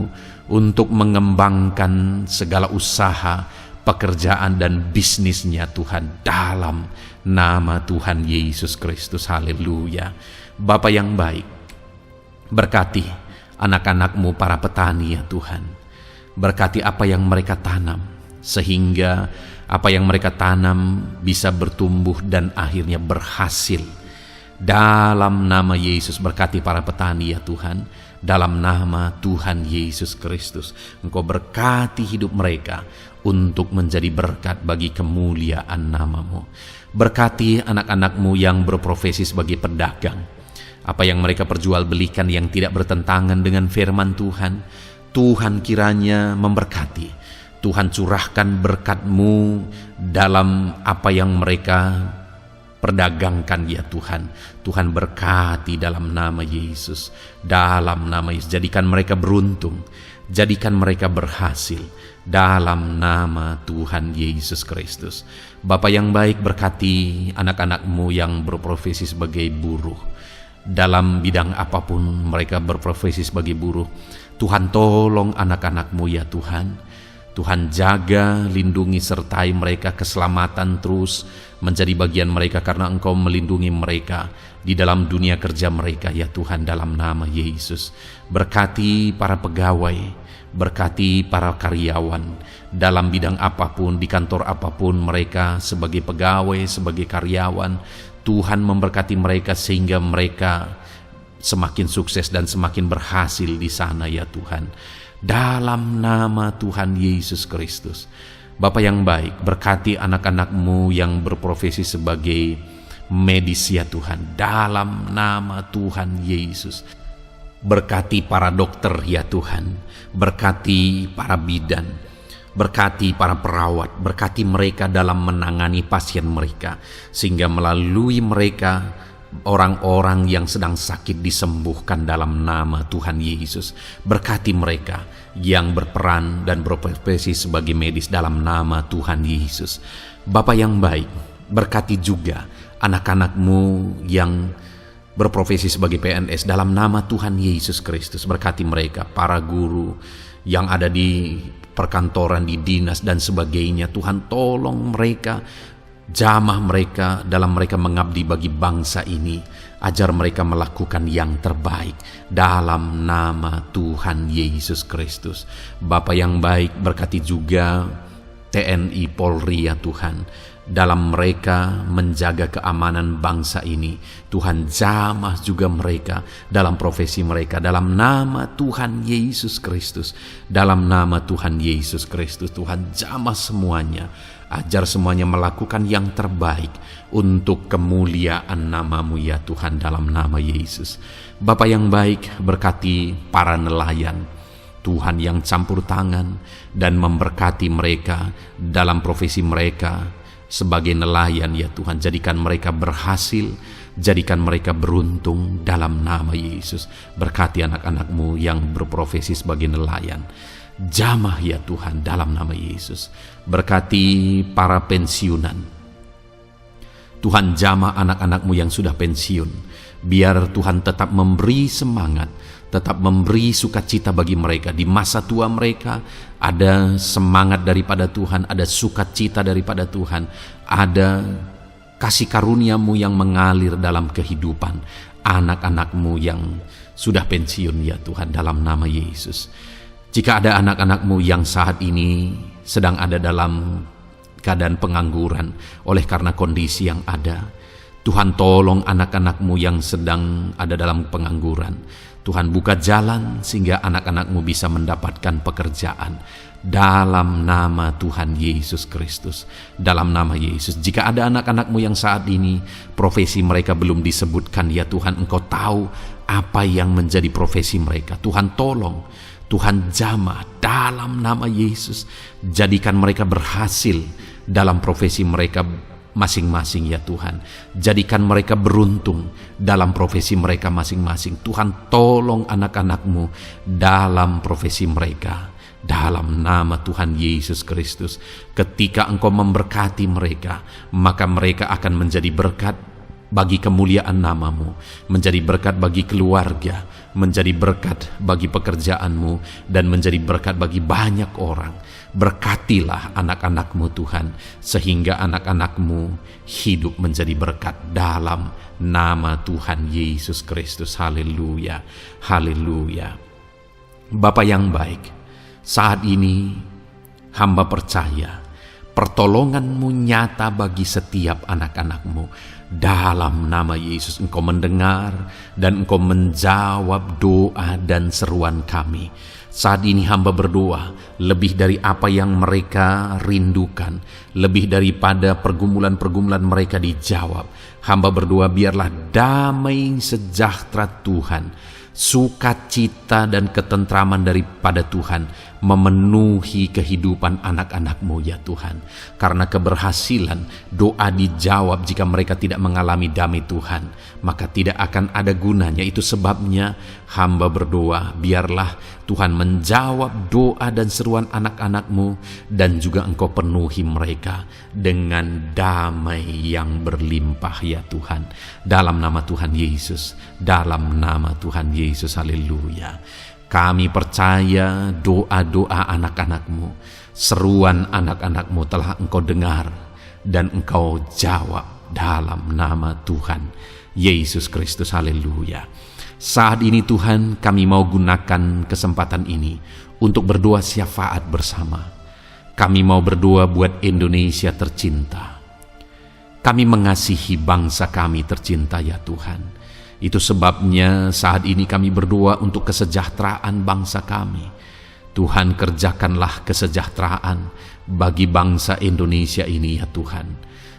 A: untuk mengembangkan segala usaha, pekerjaan dan bisnisnya Tuhan, dalam nama Tuhan Yesus Kristus. Haleluya. Bapa yang baik, berkati anak-anak-Mu para petani ya Tuhan. Berkati apa yang mereka tanam, sehingga apa yang mereka tanam bisa bertumbuh dan akhirnya berhasil. Dalam nama Yesus, berkati para petani ya Tuhan. Dalam nama Tuhan Yesus Kristus, Engkau berkati hidup mereka untuk menjadi berkat bagi kemuliaan nama-Mu. Berkati anak-anak-Mu yang berprofesi sebagai pedagang. Apa yang mereka perjualbelikan yang tidak bertentangan dengan firman Tuhan, Tuhan kiranya memberkati. Tuhan curahkan berkat-Mu dalam apa yang mereka perdagangkan ya Tuhan. Tuhan berkati dalam nama Yesus. Dalam nama Yesus, jadikan mereka beruntung, jadikan mereka berhasil dalam nama Tuhan Yesus Kristus. Bapa yang baik, berkati anak-anak-Mu yang berprofesi sebagai buruh. Dalam bidang apapun mereka berprofesi sebagai buruh, Tuhan tolong anak-anak-Mu ya Tuhan. Tuhan jaga, lindungi, sertai mereka, keselamatan terus menjadi bagian mereka karena Engkau melindungi mereka di dalam dunia kerja mereka ya Tuhan, dalam nama Yesus. Berkati para pegawai, berkati para karyawan dalam bidang apapun, di kantor apapun mereka sebagai pegawai, sebagai karyawan. Tuhan memberkati mereka sehingga mereka semakin sukses dan semakin berhasil di sana ya Tuhan. Dalam nama Tuhan Yesus Kristus. Bapa yang baik, berkati anak-anak-Mu yang berprofesi sebagai medis ya Tuhan, dalam nama Tuhan Yesus. Berkati para dokter ya Tuhan, berkati para bidan, berkati para perawat, berkati mereka dalam menangani pasien mereka, sehingga melalui mereka orang-orang yang sedang sakit disembuhkan dalam nama Tuhan Yesus. Berkati mereka yang berperan dan berprofesi sebagai medis dalam nama Tuhan Yesus. Bapa yang baik, berkati juga anak-anak-Mu yang berprofesi sebagai PNS dalam nama Tuhan Yesus Kristus. Berkati mereka, para guru yang ada di perkantoran, di dinas dan sebagainya. Tuhan tolong mereka, jamah mereka dalam mereka mengabdi bagi bangsa ini. Ajar mereka melakukan yang terbaik dalam nama Tuhan Yesus Kristus. Bapa yang baik, berkati juga TNI Polri ya Tuhan, dalam mereka menjaga keamanan bangsa ini. Tuhan jamah juga mereka dalam profesi mereka dalam nama Tuhan Yesus Kristus. Dalam nama Tuhan Yesus Kristus, Tuhan jamah semuanya. Ajar semuanya melakukan yang terbaik untuk kemuliaan nama-Mu ya Tuhan, dalam nama Yesus. Bapa yang baik, berkati para nelayan Tuhan yang campur tangan dan memberkati mereka dalam profesi mereka sebagai nelayan ya Tuhan. Jadikan mereka berhasil, jadikan mereka beruntung dalam nama Yesus. Berkati anak-anak-Mu yang berprofesi sebagai nelayan, jamah ya Tuhan dalam nama Yesus. Berkati para pensiunan Tuhan, jamah anak-anak-Mu yang sudah pensiun. Biar Tuhan tetap memberi semangat, tetap memberi sukacita bagi mereka. Di masa tua mereka ada semangat daripada Tuhan, ada sukacita daripada Tuhan, ada kasih karunia-Mu yang mengalir dalam kehidupan anak-anak-Mu yang sudah pensiun ya Tuhan, dalam nama Yesus. Jika ada anak-anak-Mu yang saat ini sedang ada dalam keadaan pengangguran oleh karena kondisi yang ada, Tuhan tolong anak-anak-Mu yang sedang ada dalam pengangguran. Tuhan buka jalan sehingga anak-anak-Mu bisa mendapatkan pekerjaan dalam nama Tuhan Yesus Kristus. Dalam nama Yesus. Jika ada anak-anak-Mu yang saat ini profesi mereka belum disebutkan ya Tuhan, Engkau tahu apa yang menjadi profesi mereka. Tuhan tolong, Tuhan jamah dalam nama Yesus. Jadikan mereka berhasil dalam profesi mereka masing-masing ya Tuhan. Jadikan mereka beruntung dalam profesi mereka masing-masing. Tuhan tolong anak-anak-Mu dalam profesi mereka dalam nama Tuhan Yesus Kristus. Ketika Engkau memberkati mereka, maka mereka akan menjadi berkat bagi kemuliaan nama-Mu, menjadi berkat bagi keluarga, menjadi berkat bagi pekerjaanmu dan menjadi berkat bagi banyak orang. Berkatilah anak-anak-Mu Tuhan, sehingga anak-anak-Mu hidup menjadi berkat dalam nama Tuhan Yesus Kristus. Haleluya, haleluya. Bapa yang baik, saat ini hamba percaya pertolongan-Mu nyata bagi setiap anak-anak-Mu. Dalam nama Yesus, Engkau mendengar dan Engkau menjawab doa dan seruan kami. Saat ini hamba berdoa, lebih dari apa yang mereka rindukan, lebih daripada pergumulan-pergumulan mereka dijawab. Hamba berdoa, biarlah damai sejahtera Tuhan, sukacita dan ketentraman daripada Tuhan memenuhi kehidupan anak-anak-Mu ya Tuhan. Karena keberhasilan doa dijawab jika mereka tidak mengalami damai Tuhan, maka tidak akan ada gunanya. Itu sebabnya hamba berdoa, biarlah Tuhan menjawab doa dan seruan anak-anak-Mu, dan juga Engkau penuhi mereka dengan damai yang berlimpah ya Tuhan. Dalam nama Tuhan Yesus, dalam nama Tuhan Yesus, haleluya. Kami percaya doa-doa anak-anak-Mu, seruan anak-anak-Mu telah Engkau dengar dan Engkau jawab dalam nama Tuhan Yesus Kristus, haleluya. Saat ini Tuhan, kami mau gunakan kesempatan ini untuk berdoa syafaat bersama. Kami mau berdoa buat Indonesia tercinta. Kami mengasihi bangsa kami tercinta ya Tuhan. Itu sebabnya saat ini kami berdoa untuk kesejahteraan bangsa kami. Tuhan, kerjakanlah kesejahteraan bagi bangsa Indonesia ini ya Tuhan.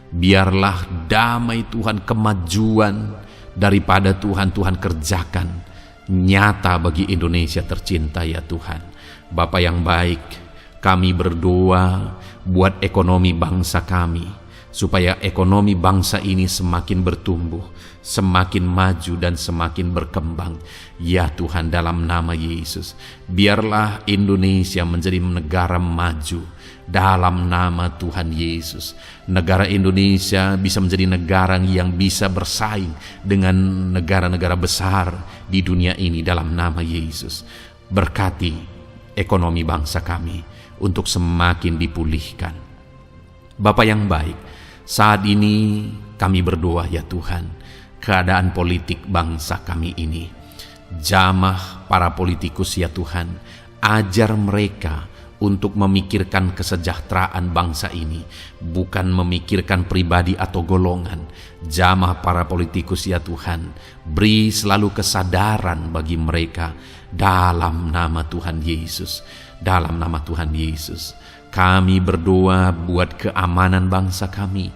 A: Biarlah damai Tuhan, kemajuan daripada Tuhan kerjakan nyata bagi Indonesia tercinta ya Tuhan. Bapa yang baik, kami berdoa buat ekonomi bangsa kami, supaya ekonomi bangsa ini semakin bertumbuh, semakin maju dan semakin berkembang. Ya Tuhan, dalam nama Yesus, biarlah Indonesia menjadi negara maju dalam nama Tuhan Yesus. Negara Indonesia bisa menjadi negara yang bisa bersaing dengan negara-negara besar di dunia ini dalam nama Yesus. Berkati ekonomi bangsa kami untuk semakin dipulihkan. Bapa yang baik, saat ini kami berdoa ya Tuhan, keadaan politik bangsa kami ini. Jamah para politikus ya Tuhan, ajar mereka untuk memikirkan kesejahteraan bangsa ini, bukan memikirkan pribadi atau golongan. Jamah para politikus ya Tuhan, beri selalu kesadaran bagi mereka dalam nama Tuhan Yesus. Dalam nama Tuhan Yesus, kami berdoa buat keamanan bangsa kami.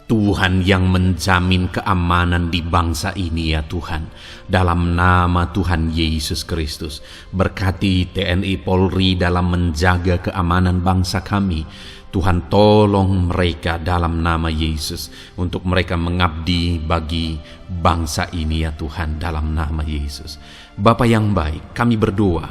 A: Tuhan yang menjamin keamanan di bangsa ini ya Tuhan. Dalam nama Tuhan Yesus Kristus, berkati TNI Polri dalam menjaga keamanan bangsa kami. Tuhan, tolong mereka dalam nama Yesus untuk mereka mengabdi bagi bangsa ini ya Tuhan, dalam nama Yesus. Bapa yang baik, kami berdoa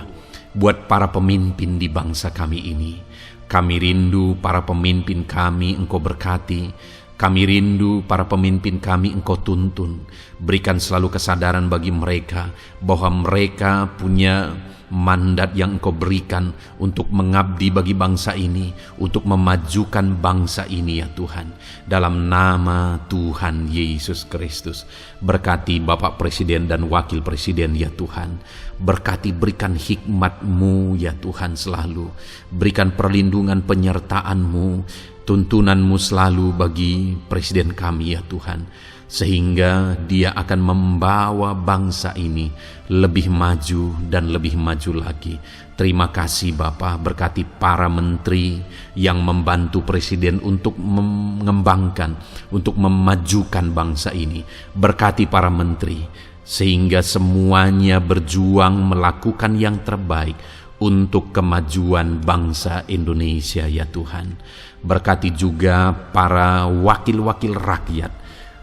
A: buat para pemimpin di bangsa kami ini. Kami rindu para pemimpin kami Engkau berkati. Kami rindu para pemimpin kami Engkau tuntun. Berikan selalu kesadaran bagi mereka bahwa mereka punya mandat yang Engkau berikan untuk mengabdi bagi bangsa ini, untuk memajukan bangsa ini ya Tuhan. Dalam nama Tuhan Yesus Kristus, berkati Bapak Presiden dan Wakil Presiden ya Tuhan. Berkati, berikan hikmat-Mu ya Tuhan selalu. Berikan perlindungan penyertaan-Mu, tuntunan-Mu selalu bagi Presiden kami ya Tuhan, sehingga dia akan membawa bangsa ini lebih maju dan lebih maju lagi. Terima kasih Bapa, berkati para menteri yang membantu Presiden untuk mengembangkan, untuk memajukan bangsa ini. Berkati para menteri, sehingga semuanya berjuang melakukan yang terbaik untuk kemajuan bangsa Indonesia ya Tuhan. Berkati juga para wakil-wakil rakyat,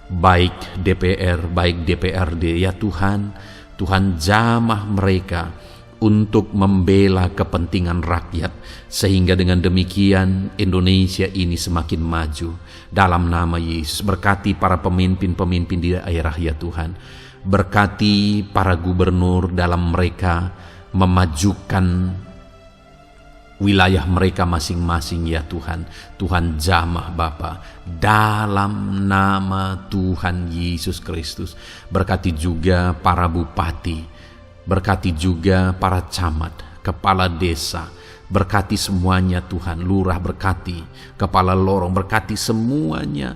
A: baik DPR, baik DPRD ya Tuhan. Tuhan, jamah mereka untuk membela kepentingan rakyat, sehingga dengan demikian Indonesia ini semakin maju. Dalam nama Yesus, berkati para pemimpin-pemimpin di daerah ya Tuhan. Berkati para gubernur dalam mereka memajukan wilayah mereka masing-masing ya Tuhan. Tuhan jamah Bapa, dalam nama Tuhan Yesus Kristus. Berkati juga para bupati, berkati juga para camat, kepala desa, berkati semuanya Tuhan. Lurah berkati, kepala lorong berkati semuanya,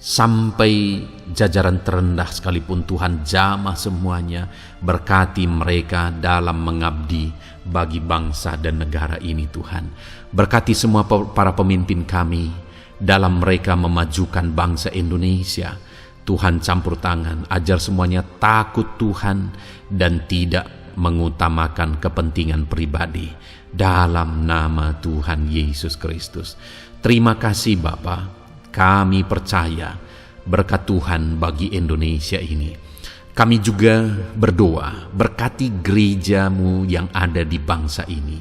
A: sampai jajaran terendah sekalipun Tuhan jamah semuanya. Berkati mereka dalam mengabdi bagi bangsa dan negara ini Tuhan. Berkati semua para pemimpin kami dalam mereka memajukan bangsa Indonesia. Tuhan campur tangan, ajar semuanya takut Tuhan dan tidak mengutamakan kepentingan pribadi, dalam nama Tuhan Yesus Kristus. Terima kasih Bapa, kami percaya berkat Tuhan bagi Indonesia ini. Kami juga berdoa, berkati gereja-Mu yang ada di bangsa ini,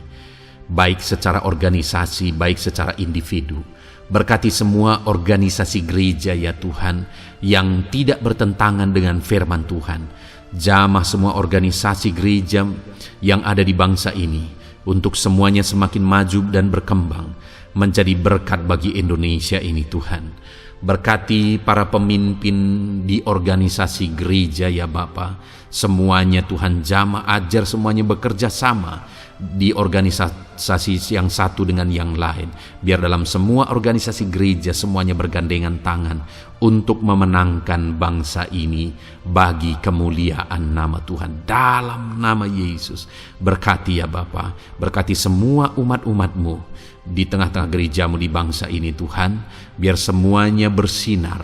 A: baik secara organisasi, baik secara individu. Berkati semua organisasi gereja ya Tuhan, yang tidak bertentangan dengan firman Tuhan. Jamah semua organisasi gereja yang ada di bangsa ini, untuk semuanya semakin maju dan berkembang, menjadi berkat bagi Indonesia ini Tuhan. Berkati para pemimpin di organisasi gereja ya Bapa, semuanya Tuhan jamah, ajar semuanya bekerja sama di organisasi yang satu dengan yang lain. Biar dalam semua organisasi gereja semuanya bergandengan tangan untuk memenangkan bangsa ini bagi kemuliaan nama Tuhan. Dalam nama Yesus, berkati ya Bapa, berkati semua umat-umat-Mu di tengah-tengah gereja-Mu di bangsa ini Tuhan. Biar semuanya bersinar,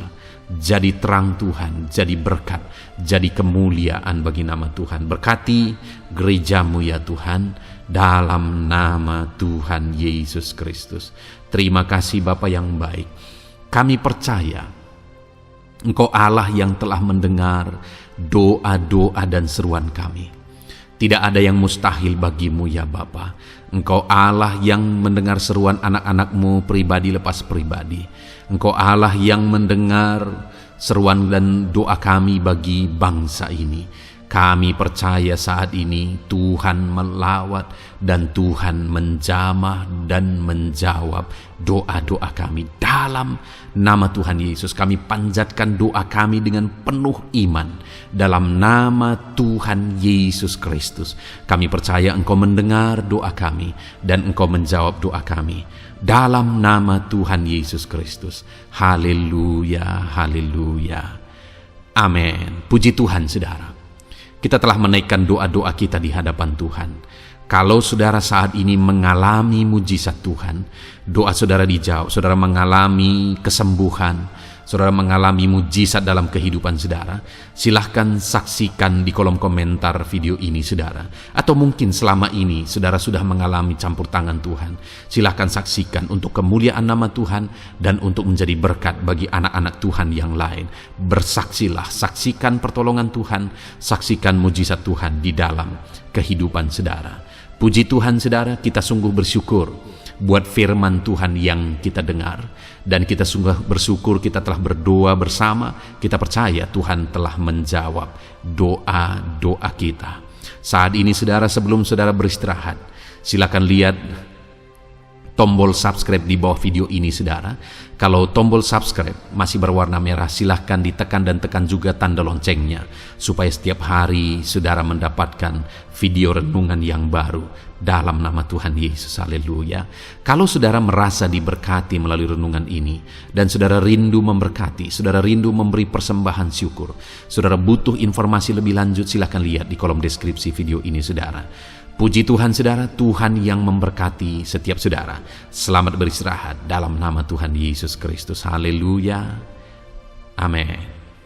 A: jadi terang Tuhan, jadi berkat, jadi kemuliaan bagi nama Tuhan. Berkati gereja-Mu ya Tuhan, dalam nama Tuhan Yesus Kristus. Terima kasih Bapa yang baik. Kami percaya Engkau Allah yang telah mendengar doa-doa dan seruan kami. Tidak ada yang mustahil bagimu ya Bapa. Engkau Allah yang mendengar seruan anak-anak-Mu pribadi lepas pribadi. Engkau Allah yang mendengar seruan dan doa kami bagi bangsa ini. Kami percaya saat ini Tuhan melawat dan Tuhan menjamah dan menjawab doa-doa kami. Dalam nama Tuhan Yesus kami panjatkan doa kami dengan penuh iman. Dalam nama Tuhan Yesus Kristus kami percaya Engkau mendengar doa kami dan Engkau menjawab doa kami. Dalam nama Tuhan Yesus Kristus. Haleluya, haleluya. Amin. Puji Tuhan saudara. Kita telah menaikkan doa-doa kita di hadapan Tuhan. Kalau saudara saat ini mengalami mujizat Tuhan, doa saudara dijawab, saudara mengalami kesembuhan, saudara mengalami mujizat dalam kehidupan saudara, silahkan saksikan di kolom komentar video ini saudara. Atau mungkin selama ini saudara sudah mengalami campur tangan Tuhan, silahkan saksikan untuk kemuliaan nama Tuhan dan untuk menjadi berkat bagi anak-anak Tuhan yang lain. Bersaksilah, saksikan pertolongan Tuhan, saksikan mujizat Tuhan di dalam kehidupan saudara. Puji Tuhan saudara, kita sungguh bersyukur buat firman Tuhan yang kita dengar. Dan kita sungguh bersyukur kita telah berdoa bersama. Kita percaya Tuhan telah menjawab doa-doa kita. Saat ini saudara, sebelum saudara beristirahat, silakan lihat tombol subscribe di bawah video ini saudara. Kalau tombol subscribe masih berwarna merah, silahkan ditekan dan tekan juga tanda loncengnya, supaya setiap hari saudara mendapatkan video renungan yang baru dalam nama Tuhan Yesus. Haleluya. Kalau saudara merasa diberkati melalui renungan ini dan saudara rindu memberkati, saudara rindu memberi persembahan syukur, saudara butuh informasi lebih lanjut, silahkan lihat di kolom deskripsi video ini saudara. Puji Tuhan saudara, Tuhan yang memberkati setiap saudara. Selamat beristirahat dalam nama Tuhan Yesus Kristus. Haleluya. Amin.